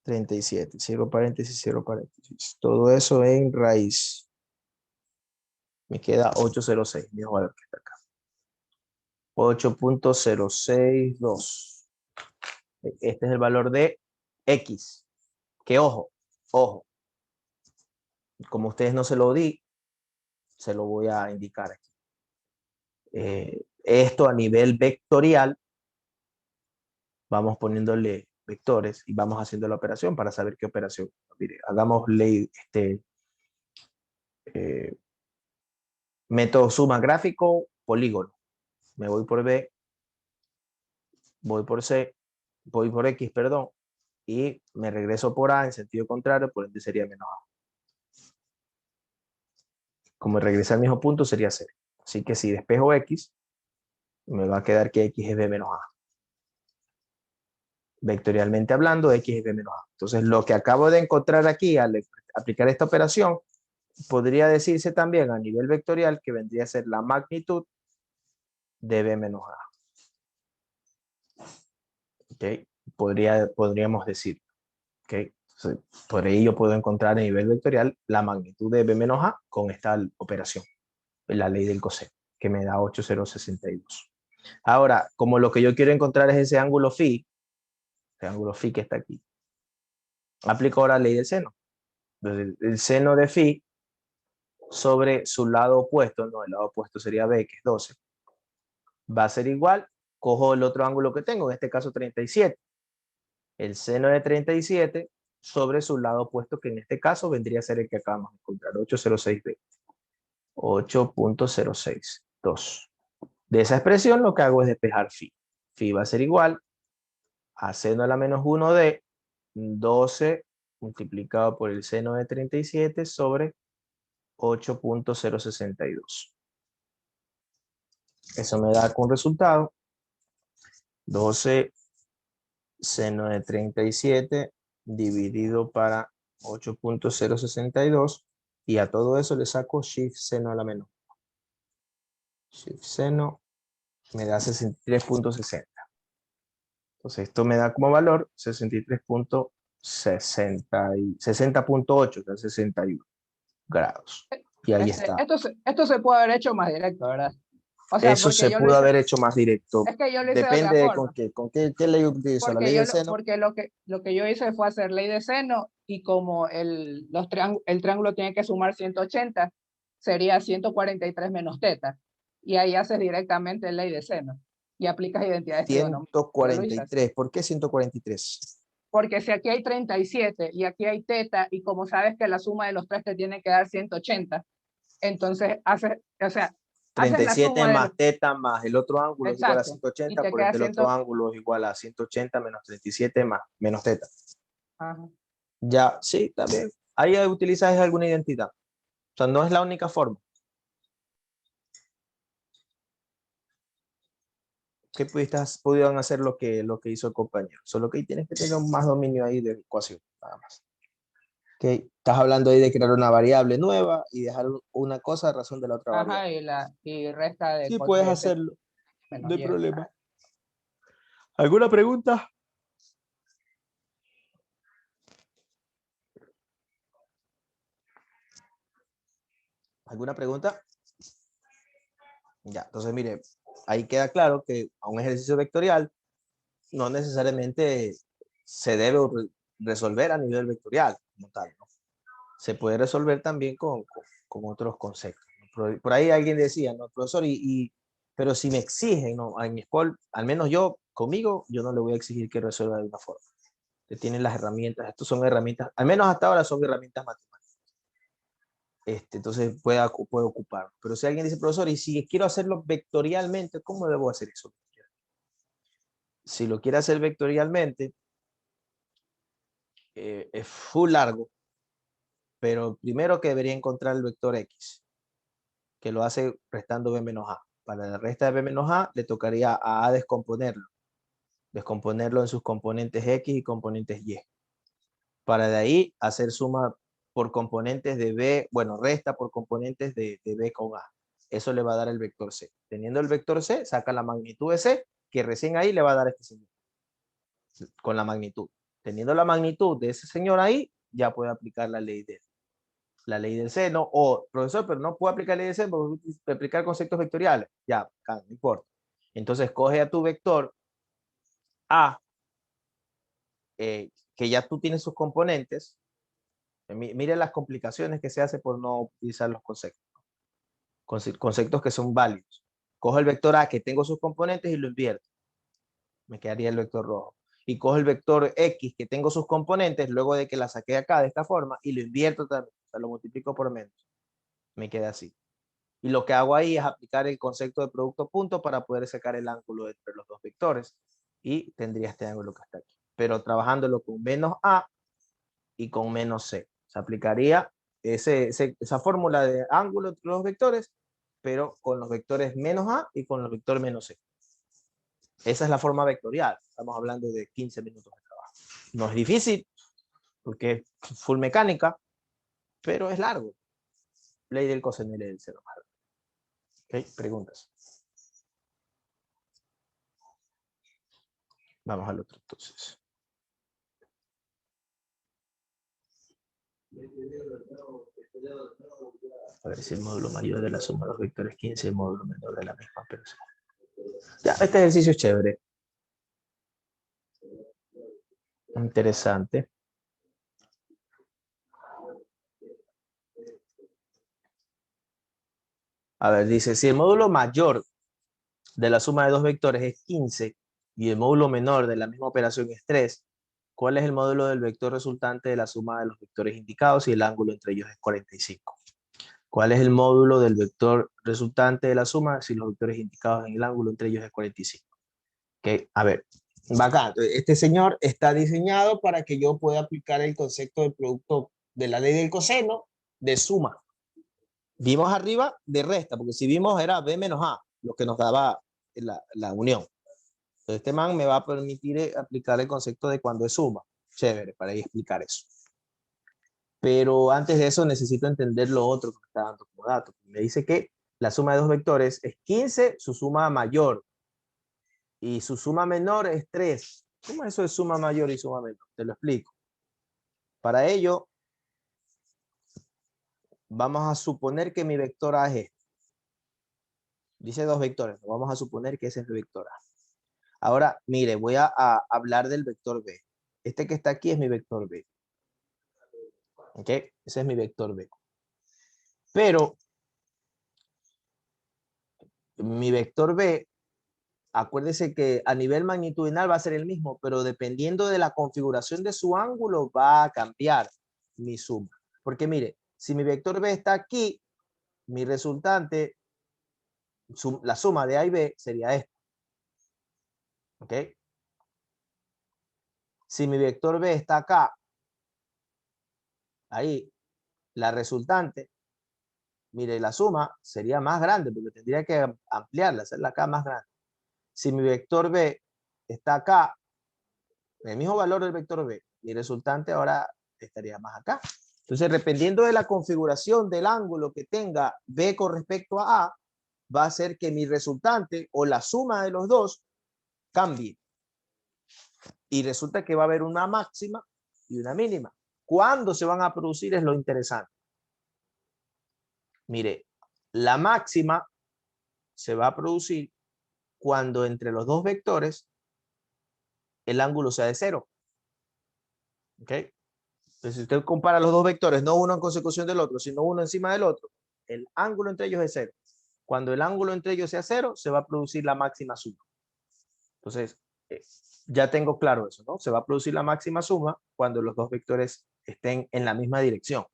37. Cierro paréntesis, cierro paréntesis. Todo eso en raíz. Me queda 806, mismo valor que está acá. 8.062. Este es el valor de X. Que ojo, como ustedes no se lo di, se lo voy a indicar aquí. Esto a nivel vectorial, vamos poniéndole vectores y vamos haciendo la operación para saber qué operación. Mire, hagamos método suma gráfico, polígono. Me voy por B, voy por C, voy por X, perdón, y me regreso por A en sentido contrario, por ende sería menos A. Como regresa al mismo punto, sería 0. Así que si despejo X, me va a quedar que X es B menos A. Vectorialmente hablando, X es B menos A. Entonces, lo que acabo de encontrar aquí al aplicar esta operación, podría decirse también a nivel vectorial que vendría a ser la magnitud de B menos A. ¿Okay? Podríamos decir. ¿Okay? Entonces, por ahí yo puedo encontrar a nivel vectorial la magnitud de B menos A con esta operación, la ley del coseno, que me da 8,062. Ahora, como lo que yo quiero encontrar es ese ángulo phi, que está aquí, aplico ahora la ley del seno. Entonces, el seno de phi sobre su lado opuesto, no, el lado opuesto sería B, que es 12, va a ser igual, cojo el otro ángulo que tengo, en este caso 37. El seno de 37 sobre su lado opuesto, que en este caso vendría a ser el que acabamos de encontrar, 806B. 8.062. De esa expresión lo que hago es despejar phi. Phi va a ser igual a seno a la menos 1 de 12 multiplicado por el seno de 37 sobre 8.062. Eso me da como resultado 12 seno de 37 dividido para 8.062 y a todo eso le saco shift seno a la menos. Shift seno me da 63.60. Entonces esto me da como valor 60.8, o sea, 61 grados. Y ahí está. Esto se puede haber hecho más directo, ¿verdad? O sea, Eso porque se yo lo pudo hice- haber hecho más directo. Es que yo lo hice de Depende otra de forma. con qué ley utilizo. La ley del seno. Porque lo que yo hice fue hacer ley de seno y como el triángulo tiene que sumar 180, sería 143 menos teta. Y ahí haces directamente ley de seno y aplicas identidades trigonómicas. Yo lo hice así. 143. ¿Por qué 143? Porque si aquí hay 37 y aquí hay teta, y como sabes que la suma de los tres te tiene que dar 180, entonces haces, o sea, haces la 37 suma más teta más el otro ángulo es igual a Exacto, 180, y te por queda ende el otro ángulo es igual a 180 menos 37 más menos teta. Ajá. Ya, sí, también. Ahí utilizas alguna identidad. O sea, no es la única forma. Que pudieron hacer lo que hizo el compañero. Solo que ahí tienes que tener más dominio ahí de ecuación, nada más. Okay. Estás hablando ahí de crear una variable nueva y dejar una cosa a razón de la otra variable. Ajá, y resta de Sí, cos puedes de hacerlo. menos No hay y. problema. ¿Alguna pregunta? ¿Alguna pregunta? Ya, entonces mire, ahí queda claro que a un ejercicio vectorial no necesariamente se debe resolver a nivel vectorial como tal, ¿no? Se puede resolver también con otros conceptos. Por ahí alguien decía, no, profesor, pero si me exigen, ¿no? En mi escuela, al menos yo, conmigo, yo no le voy a exigir que resuelva de una forma. Que tienen las herramientas, estos son herramientas, al menos hasta ahora son herramientas matemáticas. Entonces puede ocupar. Pero si alguien dice, profesor, y si quiero hacerlo vectorialmente, ¿cómo debo hacer eso? Si lo quiere hacer vectorialmente, es full largo, pero primero que debería encontrar el vector X, que lo hace restando b menos a. Para la resta de b menos a, le tocaría a descomponerlo en sus componentes X y componentes Y. Para de ahí hacer suma por componentes de B, bueno, resta por componentes de B con A. Eso le va a dar el vector C. Teniendo el vector C, saca la magnitud de C, que recién ahí le va a dar este señor. Con la magnitud. Teniendo la magnitud de ese señor ahí, ya puede aplicar la ley del seno. O, profesor, pero no puedo aplicar la ley del seno porque aplicar conceptos vectoriales. Ya, no importa. Entonces, coge a tu vector A, que ya tú tienes sus componentes. Mire las complicaciones que se hace por no utilizar los conceptos. Conceptos que son válidos. Cojo el vector A que tengo sus componentes y lo invierto. Me quedaría el vector rojo. Y cojo el vector X que tengo sus componentes luego de que la saqué acá de esta forma y lo invierto también. O sea, lo multiplico por menos. Me queda así. Y lo que hago ahí es aplicar el concepto de producto punto para poder sacar el ángulo entre los dos vectores. Y tendría este ángulo que está aquí. Pero trabajándolo con menos A y con menos C. Se aplicaría esa fórmula de ángulo entre los vectores, pero con los vectores menos A y con los vectores menos C. Esa es la forma vectorial. Estamos hablando de 15 minutos de trabajo. No es difícil, porque es full mecánica, pero es largo. Ley del coseno y ley del seno. ¿Ok? Preguntas. Vamos al otro entonces. A ver si el módulo mayor de la suma de los vectores 15 y el módulo menor de la misma operación. Ya, este ejercicio es chévere. Interesante. A ver, dice, si el módulo mayor de la suma de dos vectores es 15 y el módulo menor de la misma operación es 3, ¿cuál es el módulo del vector resultante de la suma de los vectores indicados y el ángulo entre ellos es 45? ¿Cuál es el módulo del vector resultante de la suma si los vectores indicados en el ángulo entre ellos es 45? Okay. A ver, bacán. Este señor está diseñado para que yo pueda aplicar el concepto del producto de la ley del coseno de suma. Vimos arriba de resta, porque si vimos era B menos A, lo que nos daba la unión. Entonces este man me va a permitir aplicar el concepto de cuando es suma. Chévere, para ahí explicar eso. Pero antes de eso necesito entender lo otro que me está dando como dato. Me dice que la suma de dos vectores es 15, su suma mayor. Y su suma menor es 3. ¿Cómo es eso de suma mayor y suma menor? Te lo explico. Para ello, vamos a suponer que mi vector A es este. Dice dos vectores. Vamos a suponer que ese es mi vector A. Ahora, mire, voy a hablar del vector B. Este que está aquí es mi vector B. ¿Ok? Ese es mi vector B. Pero, mi vector B, acuérdese que a nivel magnitudinal va a ser el mismo, pero dependiendo de la configuración de su ángulo va a cambiar mi suma. Porque mire, si mi vector B está aquí, mi resultante La suma de A y B sería esta. ¿Ok? Si mi vector B está acá, ahí, la resultante, mire, la suma sería más grande porque tendría que ampliarla, hacerla acá más grande. Si mi vector B está acá, el mismo valor del vector B, mi resultante ahora estaría más acá. Entonces, dependiendo de la configuración del ángulo que tenga B con respecto a A, va a hacer que mi resultante o la suma de los dos cambie. Y resulta que va a haber una máxima y una mínima. ¿Cuándo se van a producir? Es lo interesante. Mire, la máxima se va a producir cuando entre los dos vectores el ángulo sea de 0. ¿Ok? Entonces, si usted compara los dos vectores, no uno en consecución del otro, sino uno encima del otro, el ángulo entre ellos es 0. Cuando el ángulo entre ellos sea 0, se va a producir la máxima suma. Entonces, ya tengo claro eso, ¿no? Se va a producir la máxima suma cuando los dos vectores estén en la misma dirección.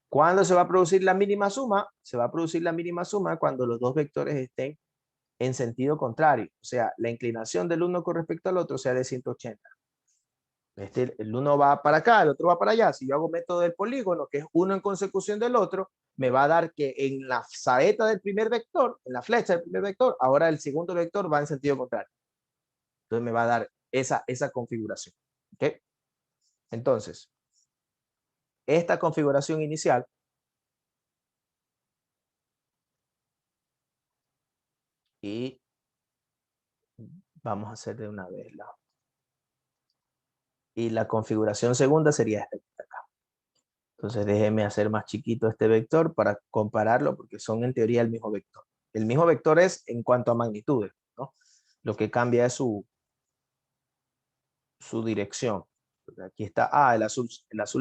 ¿Cuándo se va a producir la mínima suma? Se va a producir la mínima suma cuando los dos vectores estén en sentido contrario. O sea, la inclinación del uno con respecto al otro sea de 180. El uno va para acá, el otro va para allá. Si yo hago método del polígono, que es uno en consecución del otro, me va a dar que en la saeta del primer vector, en la flecha del primer vector, ahora el segundo vector va en sentido contrario. Entonces me va a dar esa configuración. ¿Okay? Entonces, esta configuración inicial y vamos a hacer de una vez la. Y la configuración segunda sería esta que está acá. Entonces déjeme hacer más chiquito este vector para compararlo porque son en teoría el mismo vector. El mismo vector es en cuanto a magnitudes, ¿no? Lo que cambia es su dirección. Aquí está A, el azul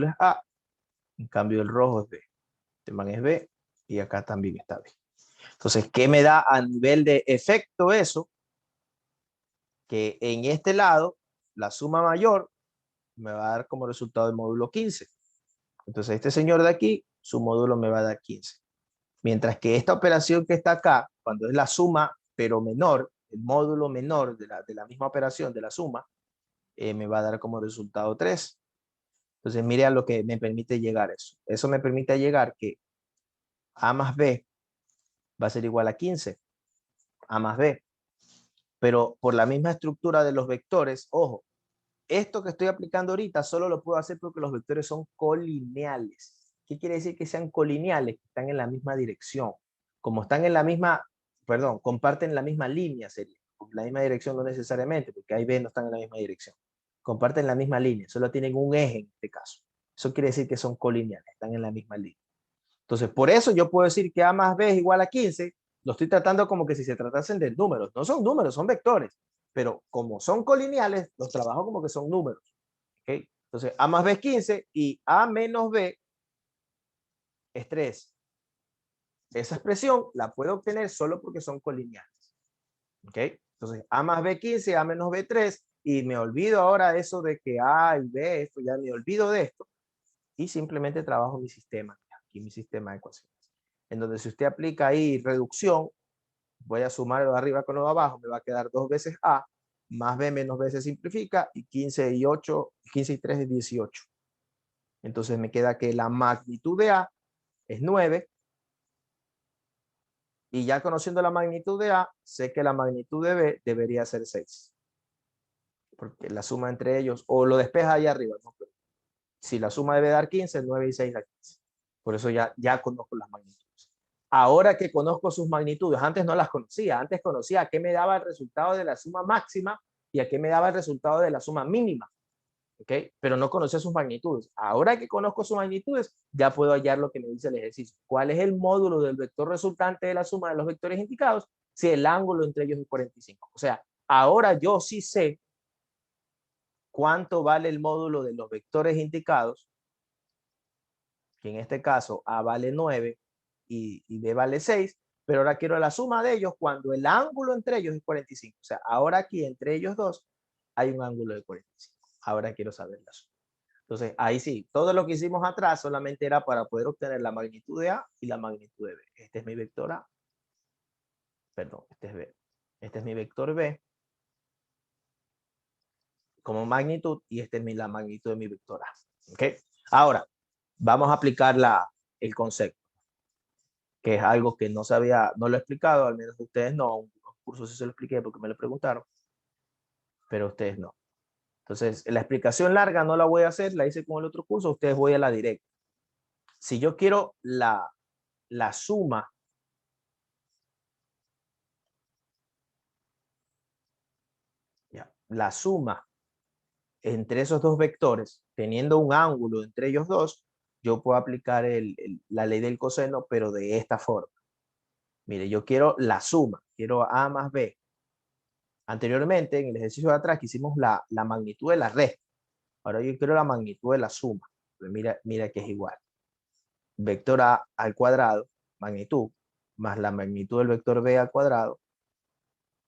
es A, en cambio el rojo es B. Este man es B y acá también está B. Entonces, ¿qué me da a nivel de efecto eso? Que en este lado, la suma mayor me va a dar como resultado el módulo 15. Entonces, este señor de aquí, su módulo me va a dar 15. Mientras que esta operación que está acá, cuando es la suma, pero menor, el módulo menor de la misma operación, de la suma, me va a dar como resultado 3. Entonces, mire a lo que me permite llegar eso. Eso me permite llegar que A más B va a ser igual a 15. A más B. Pero por la misma estructura de los vectores, ojo, esto que estoy aplicando ahorita solo lo puedo hacer porque los vectores son colineales. ¿Qué quiere decir que sean colineales? Que están en la misma dirección. Como están en la misma, perdón, comparten la misma línea, sería. La misma dirección no necesariamente, porque A y B no están en la misma dirección. Comparten la misma línea, solo tienen un eje en este caso. Eso quiere decir que son colineales, están en la misma línea. Entonces, por eso yo puedo decir que A más B es igual a 15. Lo estoy tratando como que si se tratasen de números. No son números, son vectores. Pero como son colineales, los trabajo como que son números. ¿Okay? Entonces, A más B es 15 y A menos B es 3. Esa expresión la puedo obtener solo porque son colineales. ¿Ok? Entonces, A más B 15, A menos B 3, y me olvido ahora eso de que A y B, esto ya me olvido de esto, y simplemente trabajo mi sistema, aquí mi sistema de ecuaciones. En donde si usted aplica ahí reducción, voy a sumar lo de arriba con lo de abajo, me va a quedar 2 veces A, más B menos B se simplifica, y 15 y 8, 15 y 3 es 18. Entonces me queda que la magnitud de A es 9, y ya conociendo la magnitud de A, sé que la magnitud de B debería ser 6. Porque la suma entre ellos, o lo despeja ahí arriba, ¿no? Pero si la suma debe dar 15, 9 y 6 da 15. Por eso ya conozco las magnitudes. Ahora que conozco sus magnitudes, antes no las conocía, antes conocía a qué me daba el resultado de la suma máxima y a qué me daba el resultado de la suma mínima. ¿Okay? Pero no conocía sus magnitudes. Ahora que conozco sus magnitudes, ya puedo hallar lo que me dice el ejercicio. ¿Cuál es el módulo del vector resultante de la suma de los vectores indicados? Si el ángulo entre ellos es 45. O sea, ahora yo sí sé cuánto vale el módulo de los vectores indicados, que en este caso A vale 9 y B vale 6, pero ahora quiero la suma de ellos cuando el ángulo entre ellos es 45. O sea, ahora aquí entre ellos dos hay un ángulo de 45. Ahora quiero saber la suma. Entonces, ahí sí, todo lo que hicimos atrás solamente era para poder obtener la magnitud de A y la magnitud de B. Este es mi vector A Perdón, este es B. Este es mi vector B como magnitud y esta es la magnitud de mi vector A. ¿Ok? Ahora, vamos a aplicar el concepto, que es algo que no sabía, no lo he explicado, al menos ustedes no. Un curso sí se lo expliqué porque me lo preguntaron, pero ustedes no. Entonces, la explicación larga no la voy a hacer, la hice con el otro curso, ustedes voy a la directa. Si yo quiero la suma la suma entre esos dos vectores, teniendo un ángulo entre ellos dos, yo puedo aplicar la ley del coseno, pero de esta forma. Mire, yo quiero la suma, quiero A más B. Anteriormente, en el ejercicio de atrás, hicimos la magnitud de la resta. Ahora yo quiero la magnitud de la suma. Pues mira que es igual. Vector A al cuadrado, magnitud, más la magnitud del vector B al cuadrado,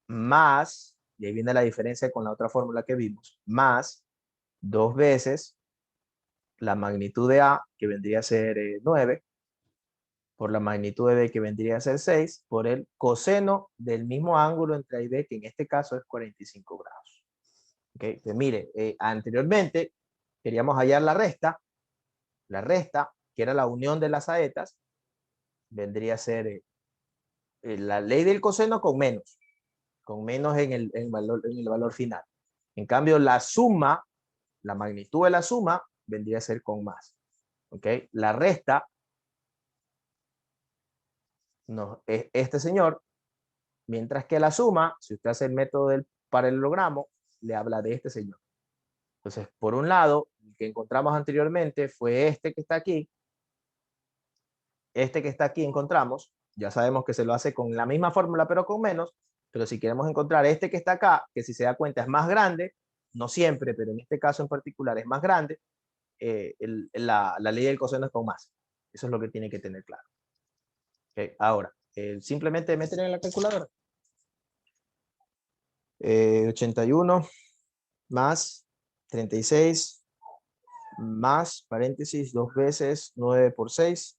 más, y ahí viene la diferencia con la otra fórmula que vimos, más 2 veces la magnitud de A, que vendría a ser 9, por la magnitud de B, que vendría a ser 6, por el coseno del mismo ángulo entre A y B, que en este caso es 45 grados. ¿Okay? Pues mire, anteriormente queríamos hallar la resta, que era la unión de las saetas, vendría a ser la ley del coseno con menos en el valor final. En cambio, la suma, la magnitud de la suma, vendría a ser con más. ¿Ok? La resta, no, es este señor, mientras que la suma, si usted hace el método del paralelogramo, le habla de este señor. Entonces, por un lado, el que encontramos anteriormente fue este que está aquí. Este que está aquí encontramos, ya sabemos que se lo hace con la misma fórmula, pero con menos. Pero si queremos encontrar este que está acá, que si se da cuenta es más grande, no siempre, pero en este caso en particular es más grande, la ley del coseno es con más. Eso es lo que tiene que tener claro. Okay. Ahora, simplemente meter en la calculadora. 81 más 36 más, paréntesis, 2 veces 9 por 6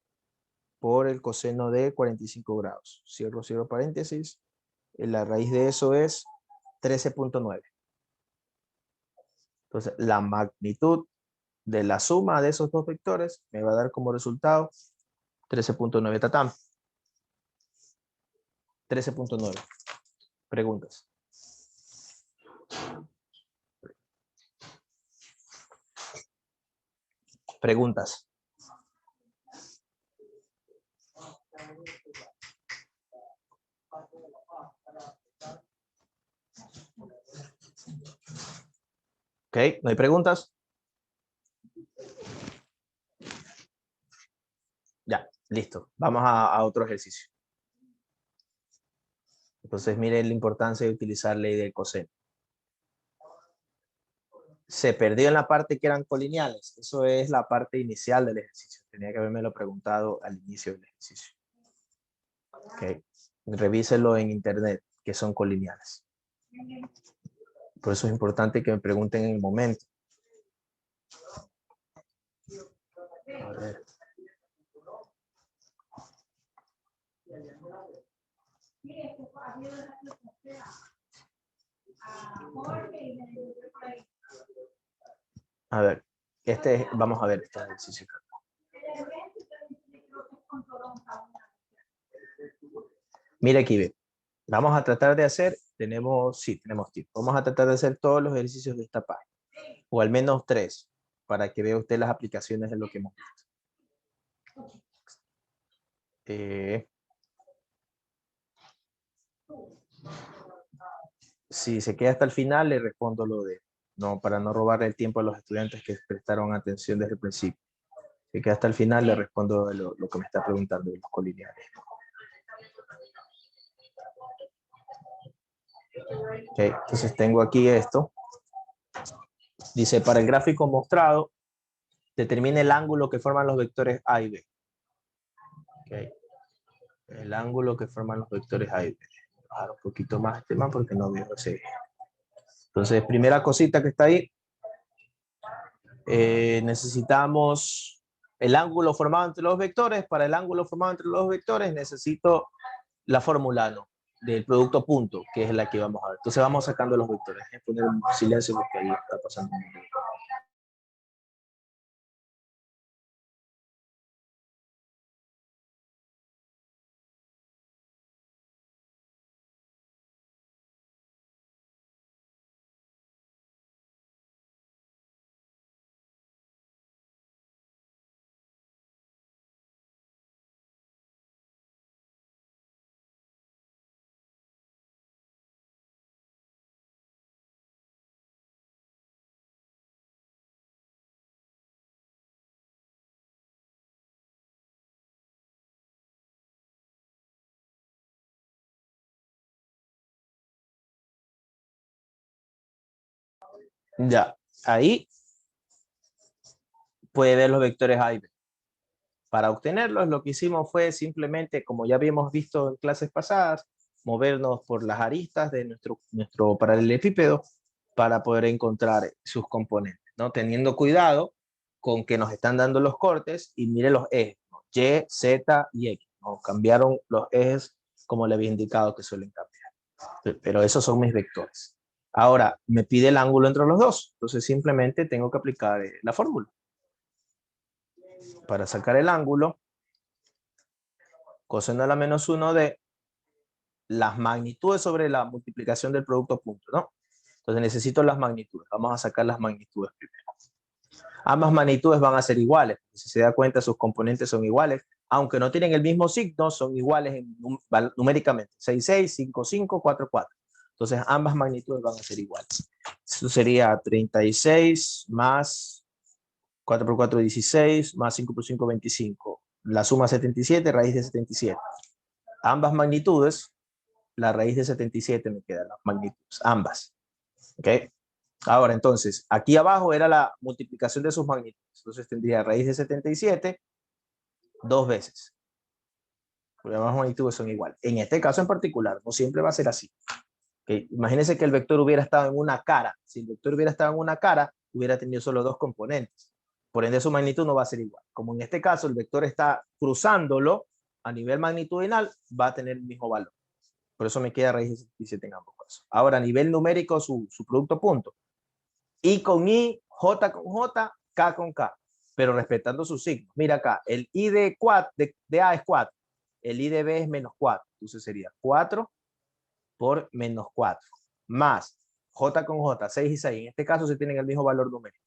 por el coseno de 45 grados. Cierro paréntesis. La raíz de eso es 13.9. Entonces, la magnitud de la suma de esos dos vectores me va a dar como resultado 13.9 tatán. 13.9. Preguntas. Preguntas. Ok, ¿no hay preguntas? Ya, listo. Vamos a otro ejercicio. Entonces, miren la importancia de utilizar ley del coseno. Se perdió en la parte que eran colineales. Eso es la parte inicial del ejercicio. Tenía que haberme lo preguntado al inicio del ejercicio. Ok, revíselo en internet, que son colineales. Por eso es importante que me pregunten en el momento. A ver. A ver, vamos a ver este ejercicio. Mira aquí, ve. Vamos a tratar de hacer, tenemos tiempo. Vamos a tratar de hacer todos los ejercicios de esta página, o al menos 3, para que vea usted las aplicaciones de lo que hemos visto. Si se queda hasta el final, le respondo lo de, no, para no robarle el tiempo a los estudiantes que prestaron atención desde el principio. Si queda hasta el final, le respondo lo que me está preguntando de los colineales. Okay, entonces tengo aquí esto. Dice, para el gráfico mostrado, determine el ángulo que forman los vectores A y B. Okay. El ángulo que forman los vectores A y B. Bajar un poquito más el tema porque no veo ese. Entonces, primera cosita que está ahí. Necesitamos el ángulo formado entre los vectores. Para el ángulo formado entre los vectores necesito la fórmula, ¿no? del producto punto, que es la que vamos a ver. Entonces vamos sacando los vectores. Voy a poner un silencio porque ahí está pasando un ruido. Ya, ahí puede ver los vectores A y B. Para obtenerlos, lo que hicimos fue simplemente, como ya habíamos visto en clases pasadas, movernos por las aristas de nuestro paralelepípedo para poder encontrar sus componentes, ¿no? Teniendo cuidado con que nos están dando los cortes y mire los ejes, ¿no? Y, Z y X, ¿no? Cambiaron los ejes como le había indicado que suelen cambiar. Pero esos son mis vectores. Ahora, me pide el ángulo entre los dos, entonces simplemente tengo que aplicar la fórmula. Para sacar el ángulo, coseno a la menos 1 de las magnitudes sobre la multiplicación del producto punto, ¿no? Entonces necesito las magnitudes. Vamos a sacar las magnitudes primero. Ambas magnitudes van a ser iguales. Si se da cuenta, sus componentes son iguales. Aunque no tienen el mismo signo, son iguales numéricamente. 6, 6, 5, 5, 4, 4. Entonces ambas magnitudes van a ser iguales. Esto sería 36 más 4 por 4, 16, más 5 por 5, 25. La suma 77, raíz de 77. Ambas magnitudes, la raíz de 77 me quedan las magnitudes, ambas. ¿Ok? Ahora, entonces, aquí abajo era la multiplicación de sus magnitudes. Entonces tendría raíz de 77 dos veces. Porque ambas magnitudes son iguales. En este caso en particular, no siempre va a ser así. ¿Okay? Imagínense que el vector hubiera estado en una cara. Si el vector hubiera estado en una cara, hubiera tenido solo dos componentes. Por ende, su magnitud no va a ser igual. Como en este caso el vector está cruzándolo a nivel magnitudinal, va a tener el mismo valor. Por eso me queda raíz de 77 en ambos casos. Ahora, a nivel numérico, su producto punto. I con I, J con J, K con K. Pero respetando sus signos. Mira acá, el I de A es 4. El I de B es menos 4. Entonces sería 4 por menos 4. Más J con J, 6 y 6. En este caso se tienen el mismo valor numérico.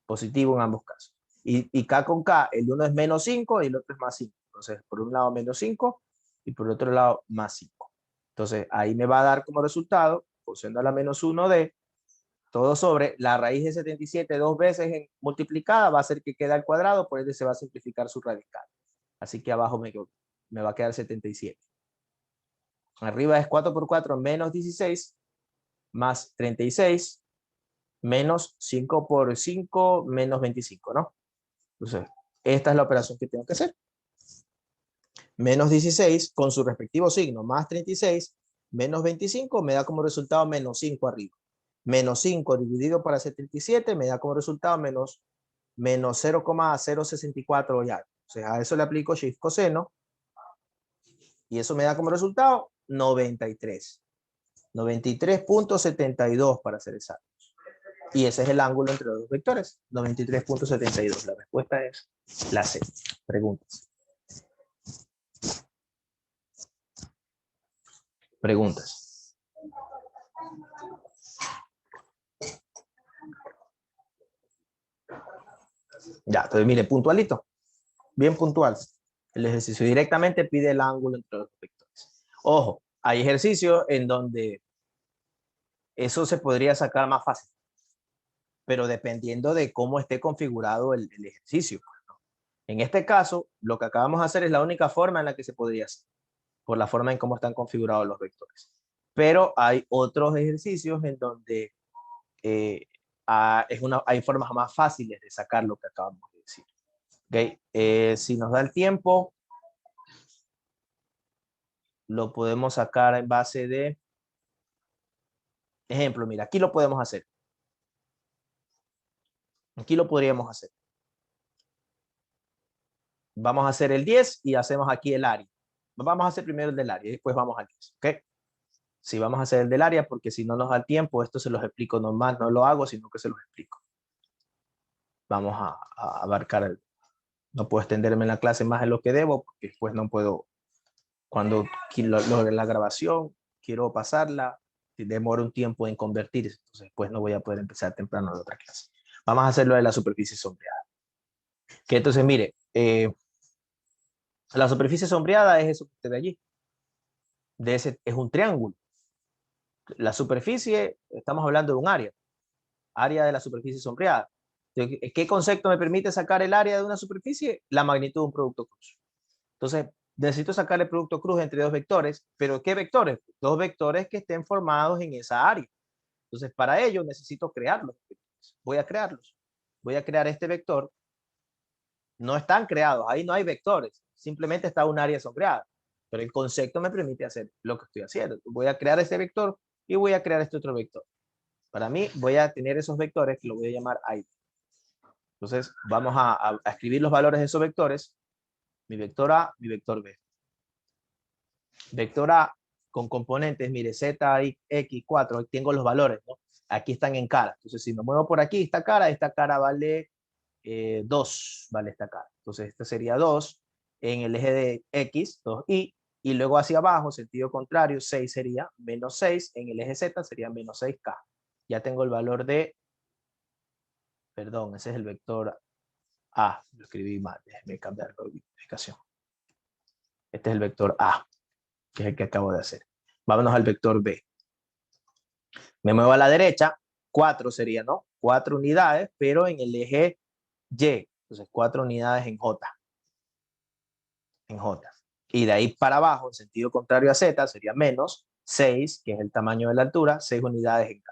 Positivo en ambos casos. Y K con K, el uno es menos 5 y el otro es más 5. Entonces, por un lado menos 5 y por el otro lado más 5. Entonces, ahí me va a dar como resultado, coseno a la menos 1 de todo sobre la raíz de 77 dos veces multiplicada va a hacer que quede al cuadrado, por ende se va a simplificar su radical. Así que abajo me va a quedar 77. Arriba es 4 por 4 menos 16 más 36 menos 5 por 5 menos 25, ¿no? Entonces, esta es la operación que tengo que hacer. Menos 16 con su respectivo signo más 36 menos 25 me da como resultado menos 5 arriba. Menos 5 dividido para 77 me da como resultado menos 0,064 ya. O sea, a eso le aplico shift coseno y eso me da como resultado 93. 93.72 para ser exactos. Y ese es el ángulo entre los dos vectores, 93.72. La respuesta es la C. Preguntas. Preguntas. Ya, entonces mire, puntualito. Bien puntual. El ejercicio directamente pide el ángulo entre los vectores. Ojo, hay ejercicios en donde eso se podría sacar más fácil, pero dependiendo de cómo esté configurado el ejercicio. En este caso, lo que acabamos de hacer es la única forma en la que se podría hacer, por la forma en cómo están configurados los vectores. Pero hay otros ejercicios en donde hay formas más fáciles de sacar lo que acabamos de decir. ¿Okay? Si nos da el tiempo, lo podemos sacar en base de... Ejemplo, mira, aquí lo podemos hacer. Aquí lo podríamos hacer. Vamos a hacer el 10 y hacemos aquí el área. Vamos a hacer primero el del área y después vamos al 10. ¿Okay? Si vamos a hacer el del área, porque si no nos da el tiempo, esto se los explico normal, no lo hago, sino que se los explico. Vamos a abarcar el... No puedo extenderme en la clase más de lo que debo, porque después no puedo, cuando logre la grabación, quiero pasarla, demora un tiempo en convertirse, entonces después no voy a poder empezar temprano la otra clase. Vamos a hacerlo de la superficie sombreada. Que entonces, mire, la superficie sombreada es eso que usted ve allí. Es un triángulo. La superficie, estamos hablando de un área de la superficie sombreada. ¿Qué concepto me permite sacar el área de una superficie? La magnitud de un producto cruz. Entonces, necesito sacar el producto cruz entre dos vectores, pero ¿qué vectores? Dos vectores que estén formados en esa área. Entonces, para ello necesito crearlos. Voy a crearlos. Voy a crear este vector. No están creados, ahí no hay vectores, simplemente está un área sombreada. Pero el concepto me permite hacer lo que estoy haciendo. Voy a crear este vector y voy a crear este otro vector. Para mí, voy a tener esos vectores que lo voy a llamar I. Entonces, vamos a escribir los valores de esos vectores. Mi vector A, mi vector B. Vector A con componentes, mire, Z, X, 4, tengo los valores, ¿no? Aquí están en cara. Entonces, si me muevo por aquí, esta cara vale 2, vale esta cara. Entonces, esta sería 2 en el eje de X, 2y, y luego hacia abajo, sentido contrario, 6 sería menos 6, en el eje Z sería menos 6K. Ya tengo el valor de, perdón, ese es el vector A, lo escribí mal, déjeme cambiar la ubicación. Este es el vector A, que es el que acabo de hacer. Vámonos al vector B. Me muevo a la derecha, 4 sería, ¿no? 4 unidades, pero en el eje Y, entonces 4 unidades en J. En J. Y de ahí para abajo, en sentido contrario a Z, sería menos 6, que es el tamaño de la altura, 6 unidades en K.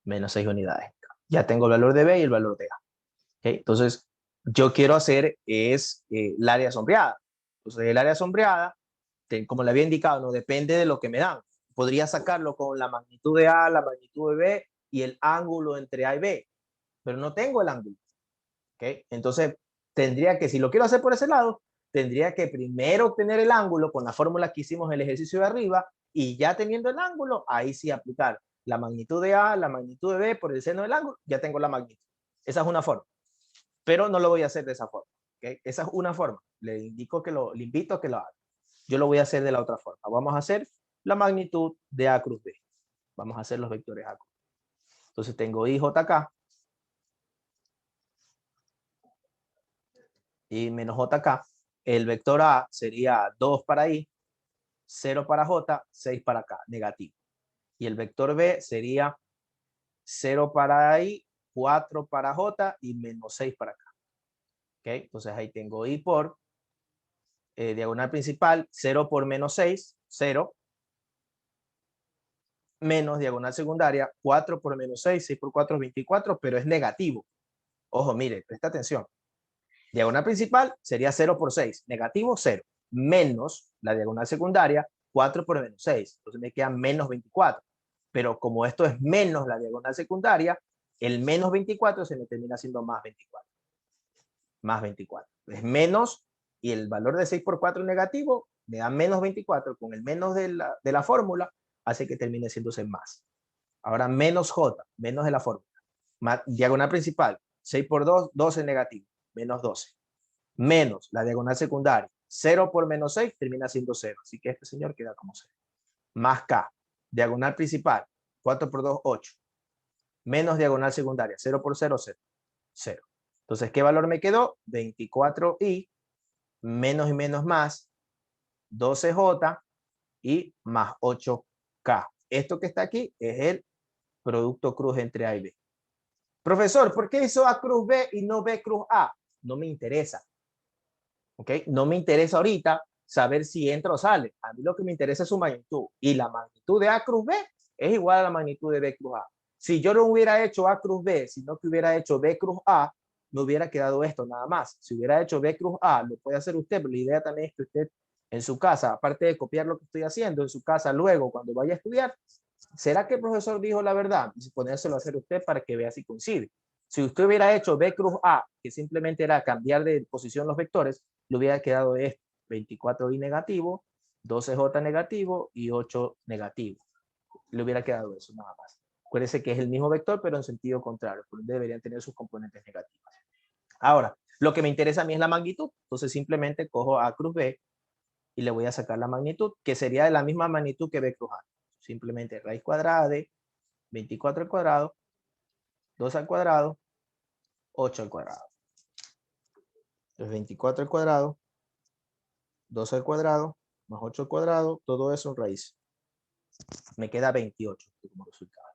Menos 6 unidades en K. Ya tengo el valor de B y el valor de A. ¿Okay? Entonces, yo quiero hacer es el área sombreada. Entonces, el área sombreada, como le había indicado, no depende de lo que me dan. Podría sacarlo con la magnitud de A, la magnitud de B y el ángulo entre A y B, pero no tengo el ángulo. ¿Okay? Entonces, tendría que, si lo quiero hacer por ese lado, tendría que primero obtener el ángulo con la fórmula que hicimos en el ejercicio de arriba, y ya teniendo el ángulo, ahí sí aplicar la magnitud de A, la magnitud de B por el seno del ángulo, ya tengo la magnitud. Esa es una forma, pero no lo voy a hacer de esa forma. ¿Okay? Esa es una forma. Le invito a que lo haga. Yo lo voy a hacer de la otra forma. Vamos a hacer la magnitud de A cruz B. Vamos a hacer los vectores A cruz. Entonces tengo IJK y menos JK. El vector A sería 2 para I, 0 para J, 6 para K, negativo. Y el vector B sería 0 para I, 4 para J y menos 6 para K. ¿Okay? Entonces ahí tengo I por diagonal principal, 0 por menos 6, 0. Menos diagonal secundaria, 4 por menos 6, 6 por 4 es 24, pero es negativo. Ojo, mire, presta atención. Diagonal principal sería 0 por 6, negativo 0, menos la diagonal secundaria, 4 por menos 6, entonces me queda menos 24. Pero como esto es menos la diagonal secundaria, el menos 24 se me termina siendo más 24. Más 24. Es menos, y el valor de 6 por 4 negativo me da menos 24, con el menos de la fórmula, hace que termine siéndose más. Ahora menos J, menos de la fórmula. Diagonal principal, 6 por 2, 12 negativo, menos 12. Menos la diagonal secundaria, 0 por menos 6 termina siendo 0. Así que este señor queda como 0. Más K, diagonal principal, 4 por 2, 8. Menos diagonal secundaria, 0 por 0, 0. 0. Entonces, ¿qué valor me quedó? 24i, menos y menos más, 12j y más 8k. Esto que está aquí es el producto cruz entre A y B. Profesor, ¿por qué hizo A cruz B y no B cruz A? No me interesa. ¿Ok? No me interesa ahorita saber si entra o sale. A mí lo que me interesa es su magnitud. Y la magnitud de A cruz B es igual a la magnitud de B cruz A. Si yo no hubiera hecho A cruz B, sino que hubiera hecho B cruz A, me hubiera quedado esto nada más. Si hubiera hecho B cruz A, lo puede hacer usted, pero la idea también es que usted en su casa, aparte de copiar lo que estoy haciendo, en su casa luego, cuando vaya a estudiar, ¿será que el profesor dijo la verdad? Y ponérselo a hacer usted para que vea si coincide. Si usted hubiera hecho B cruz A, que simplemente era cambiar de posición los vectores, le hubiera quedado esto, 24i negativo, 12j negativo y 8 negativo. Le hubiera quedado eso nada más. Acuérdense que es el mismo vector, pero en sentido contrario. Por ende deberían tener sus componentes negativas. Ahora, lo que me interesa a mí es la magnitud. Entonces simplemente cojo A cruz B y le voy a sacar la magnitud, que sería de la misma magnitud que B cruz A. Simplemente raíz cuadrada de 24 al cuadrado, 2 al cuadrado, 8 al cuadrado. Entonces 24 al cuadrado, 2 al cuadrado, más 8 al cuadrado, todo eso en raíz. Me queda 28 como resultado.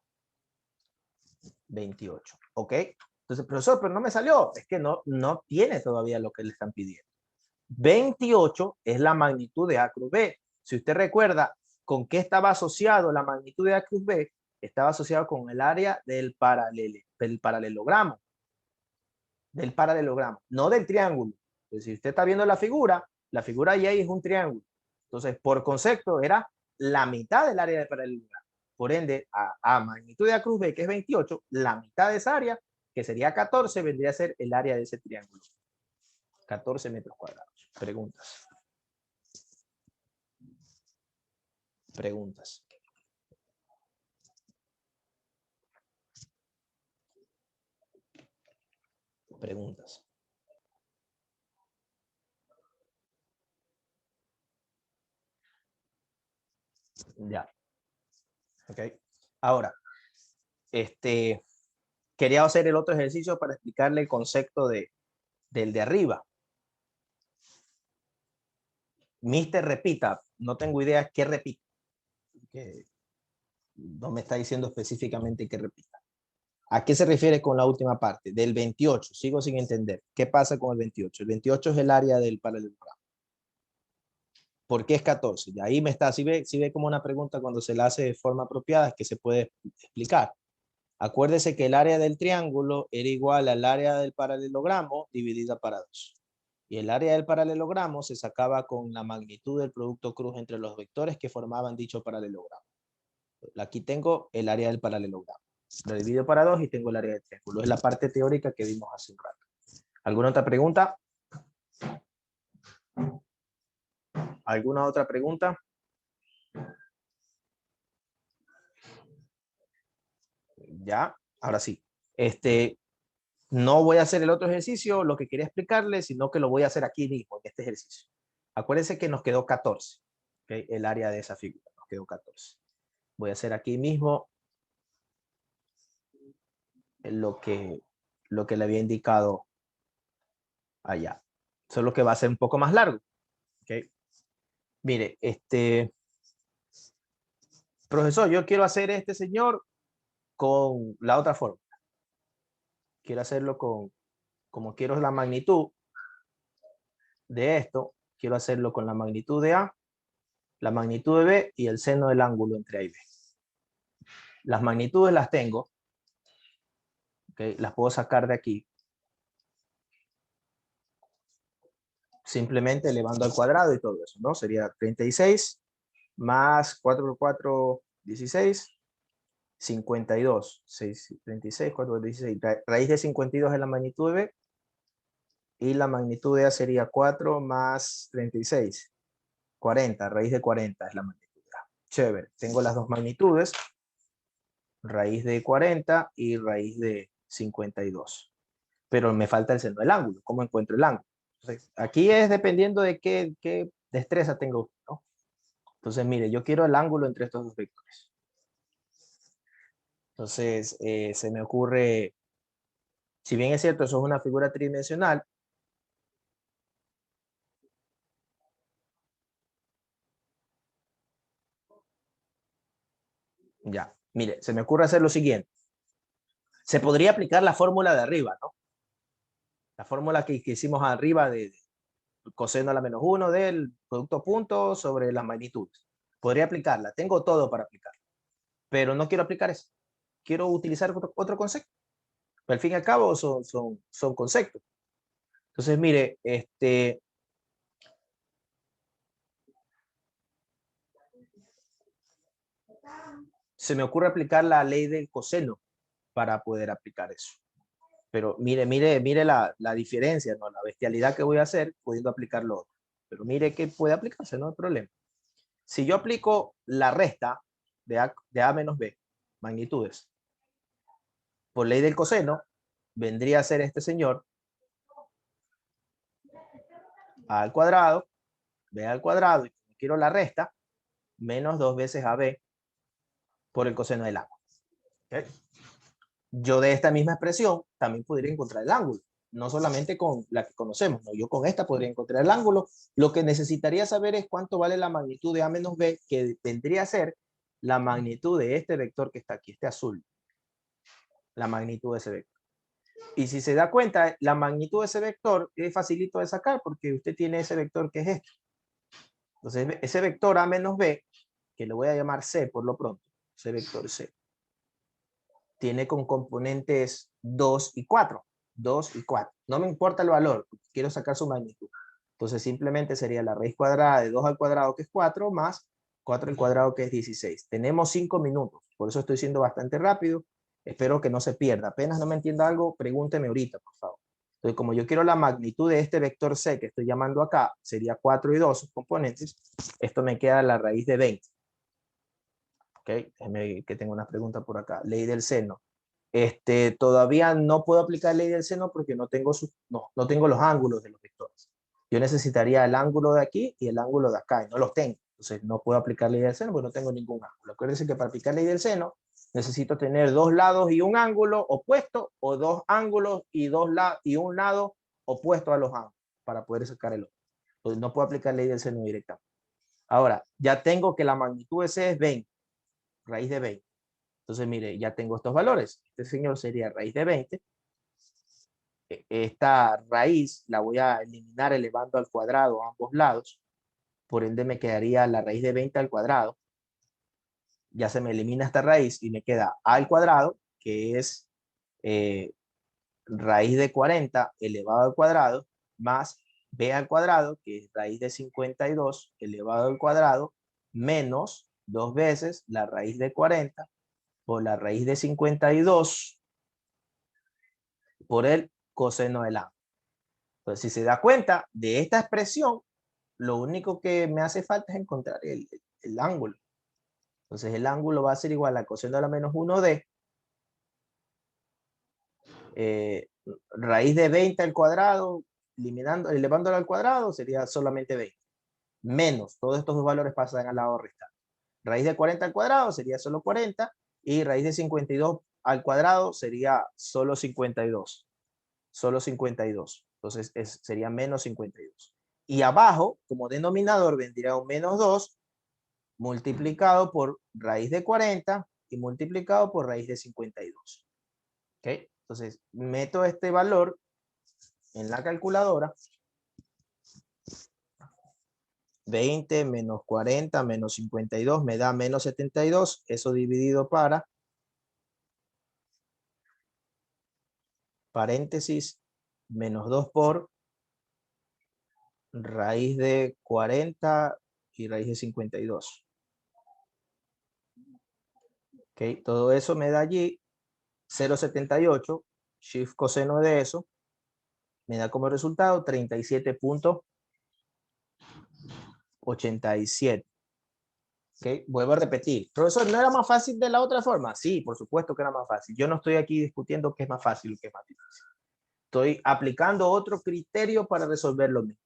28, ¿ok? Entonces, profesor, pero no me salió. Es que no tiene todavía lo que le están pidiendo. 28 es la magnitud de A cruz B. Si usted recuerda, ¿con qué estaba asociado la magnitud de A cruz B? Estaba asociado con el área del paralelogramo. Del paralelogramo, no del triángulo. Entonces, si usted está viendo la figura Y es un triángulo. Entonces, por concepto, era la mitad del área del paralelogramo. Por ende, a magnitud de A cruz B, que es 28, la mitad de esa área, que sería 14, vendría a ser el área de ese triángulo. 14 metros cuadrados. Preguntas. Preguntas. Preguntas. Ya. Ok. Ahora, quería hacer el otro ejercicio para explicarle el concepto del de arriba. Mister repita, no tengo idea qué repita. Que no me está diciendo específicamente qué repita. ¿A qué se refiere con la última parte? Del 28, sigo sin entender. ¿Qué pasa con el 28? El 28 es el área del paralelogramo. ¿Por qué es 14? Y ahí me está, si ve como una pregunta cuando se la hace de forma apropiada, es que se puede explicar. Acuérdese que el área del triángulo era igual al área del paralelogramo dividida para 2. Y el área del paralelogramo se sacaba con la magnitud del producto cruz entre los vectores que formaban dicho paralelogramo. Aquí tengo el área del paralelogramo. Lo divido para 2 y tengo el área del triángulo. Es la parte teórica que vimos hace un rato. ¿Alguna otra pregunta? ¿Alguna otra pregunta? Ya, ahora sí. No voy a hacer el otro ejercicio, lo que quería explicarle, sino que lo voy a hacer aquí mismo, en este ejercicio. Acuérdense que nos quedó 14, ¿okay? El área de esa figura, nos quedó 14. Voy a hacer aquí mismo lo que le había indicado allá. Solo que va a ser un poco más largo. ¿Okay? Mire, profesor, yo quiero hacer este señor con la otra forma. Quiero hacerlo como quiero la magnitud de esto, quiero hacerlo con la magnitud de A, la magnitud de B y el seno del ángulo entre A y B. Las magnitudes las tengo, ¿okay? Las puedo sacar de aquí. Simplemente elevando al cuadrado y todo eso, ¿no? Sería 36 más 4 por 4, 16, 52, 6, 36, 4, 16. Raíz de 52 es la magnitud de B y la magnitud de A sería 4 más 36, 40, raíz de 40 es la magnitud de A. Chévere, tengo las dos magnitudes, raíz de 40 y raíz de 52. Pero me falta el seno del ángulo. ¿Cómo encuentro el ángulo? Entonces, aquí es dependiendo de qué destreza tengo usted, ¿no? Entonces, mire, yo quiero el ángulo entre estos dos vectores. Entonces, se me ocurre, si bien es cierto, eso es una figura tridimensional, ya, mire, se me ocurre hacer lo siguiente. Se podría aplicar la fórmula de arriba, ¿no? La fórmula que hicimos arriba de coseno a la menos 1 del producto punto sobre las magnitudes. Podría aplicarla, tengo todo para aplicarla, pero no quiero aplicar eso. Quiero utilizar otro concepto. Al fin y al cabo son conceptos. Entonces, mire, se me ocurre aplicar la ley del coseno para poder aplicar eso. Pero mire la diferencia, ¿no? La bestialidad que voy a hacer pudiendo aplicarlo otro. Pero mire que puede aplicarse, no hay problema. Si yo aplico la resta, de A menos B, magnitudes. Por ley del coseno, vendría a ser este señor A al cuadrado, B al cuadrado, y como quiero la resta, menos 2 veces AB por el coseno del ángulo. ¿Okay? Yo de esta misma expresión también podría encontrar el ángulo, no solamente con la que conocemos, no, yo con esta podría encontrar el ángulo. Lo que necesitaría saber es cuánto vale la magnitud de A menos B, que vendría a ser la magnitud de este vector que está aquí, este azul, la magnitud de ese vector. Y si se da cuenta, la magnitud de ese vector es facilito de sacar porque usted tiene ese vector que es este. Entonces, ese vector A menos B, que le voy a llamar C por lo pronto, ese vector C, tiene con componentes 2 y 4. 2 y 4. No me importa el valor, quiero sacar su magnitud. Entonces, simplemente sería la raíz cuadrada de 2 al cuadrado, que es 4, más 4 al cuadrado, que es 16. Tenemos 5 minutos, por eso estoy siendo bastante rápido. Espero que no se pierda. Apenas no me entienda algo, pregúnteme ahorita, por favor. Entonces, como yo quiero la magnitud de este vector C que estoy llamando acá, sería 4 y 2 sus componentes, esto me queda la raíz de 20. Ok, déjeme que tengo una pregunta por acá. Ley del seno. Todavía no puedo aplicar ley del seno porque no tengo los ángulos de los vectores. Yo necesitaría el ángulo de aquí y el ángulo de acá, y no los tengo. Entonces no puedo aplicar ley del seno porque no tengo ningún ángulo. Acuérdense que para aplicar ley del seno necesito tener dos lados y un ángulo opuesto, o dos ángulos y un lado opuesto a los ángulos para poder sacar el otro. Entonces no puedo aplicar ley del seno directamente. Ahora, ya tengo que la magnitud de C es 20, raíz de 20. Entonces, mire, ya tengo estos valores. Este señor sería raíz de 20. Esta raíz la voy a eliminar elevando al cuadrado a ambos lados. Por ende, me quedaría la raíz de 20 al cuadrado. Ya se me elimina esta raíz y me queda A al cuadrado, que es raíz de 40 elevado al cuadrado, más B al cuadrado, que es raíz de 52 elevado al cuadrado, menos 2 veces la raíz de 40 por la raíz de 52 por el coseno del ángulo. Entonces, si se da cuenta de esta expresión, lo único que me hace falta es encontrar el ángulo. Entonces, el ángulo va a ser igual a coseno de la menos 1D, raíz de 20 al cuadrado, elevándolo al cuadrado, sería solamente 20. Menos, todos estos dos valores pasan al lado restante. Raíz de 40 al cuadrado sería solo 40, y raíz de 52 al cuadrado sería solo 52. Solo 52. Entonces sería menos 52. Y abajo, como denominador, vendría un menos 2 multiplicado por raíz de 40 y multiplicado por raíz de 52. ¿Ok? Entonces, meto este valor en la calculadora. 20 menos 40 menos 52 me da menos 72. Eso dividido para paréntesis menos 2 por raíz de 40 y raíz de 52. Ok, todo eso me da allí 0,78. Shift coseno de eso me da como resultado 37.87. Okay. Vuelvo a repetir. Profesor, ¿no era más fácil de la otra forma? Sí, por supuesto que era más fácil. Yo no estoy aquí discutiendo qué es más fácil o qué es más difícil. Estoy aplicando otro criterio para resolver lo mismo.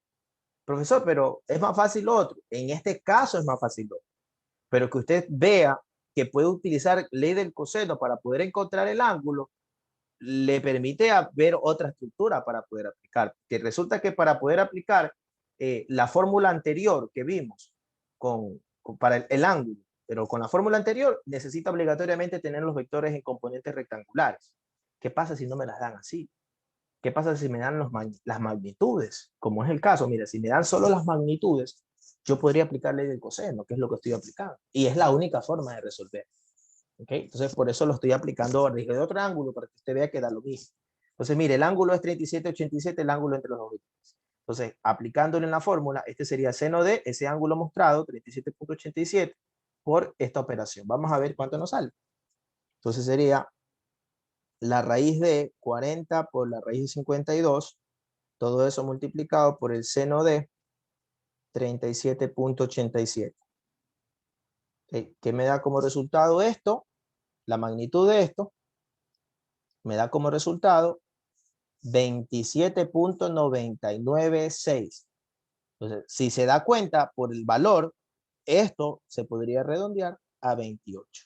Profesor, pero es más fácil lo otro. En este caso es más fácil lo otro. Pero que usted vea que puede utilizar ley del coseno para poder encontrar el ángulo, le permite ver otra estructura para poder aplicar. Que resulta que para poder aplicar la fórmula anterior que vimos para el ángulo, pero con la fórmula anterior necesita obligatoriamente tener los vectores en componentes rectangulares. ¿Qué pasa si no me las dan así? ¿Qué pasa si me dan las magnitudes? Como es el caso, mira, si me dan solo las magnitudes, yo podría aplicar ley del coseno, que es lo que estoy aplicando. Y es la única forma de resolver. ¿Okay? Entonces, por eso lo estoy aplicando a riesgo de otro ángulo, para que usted vea que da lo mismo. Entonces, mire, el ángulo es 37,87, el ángulo entre los dos vectores. Entonces, aplicándolo en la fórmula, este sería seno de ese ángulo mostrado, 37,87, por esta operación. Vamos a ver cuánto nos sale. Entonces, sería la raíz de 40 por la raíz de 52, todo eso multiplicado por el seno de 37,87. ¿Qué me da como resultado esto? La magnitud de esto me da como resultado 27.996. Entonces, si se da cuenta por el valor, esto se podría redondear a 28.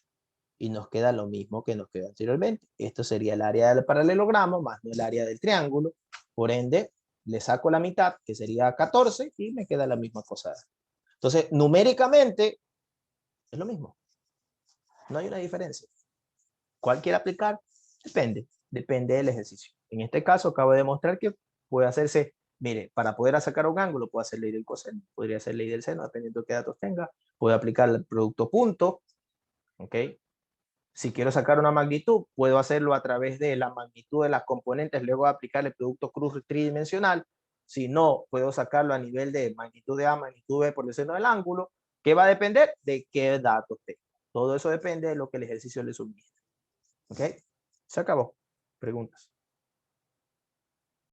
Y nos queda lo mismo que nos quedó anteriormente. Esto sería el área del paralelogramo más no el área del triángulo. Por ende, le saco la mitad, que sería 14, y me queda la misma cosa. Entonces, numéricamente, es lo mismo. No hay una diferencia. ¿Cuál quiere aplicar? Depende del ejercicio. En este caso, acabo de demostrar que puede hacerse, mire, para poder sacar un ángulo, puedo hacer ley del coseno, podría hacer ley del seno, dependiendo de qué datos tenga. Puedo aplicar el producto punto, ¿ok? Si quiero sacar una magnitud, puedo hacerlo a través de la magnitud de las componentes, luego aplicar el producto cruz tridimensional. Si no, puedo sacarlo a nivel de magnitud de A, magnitud B por el seno del ángulo, que va a depender de qué datos tenga. Todo eso depende de lo que el ejercicio le suministra. ¿Ok? Se acabó. Preguntas.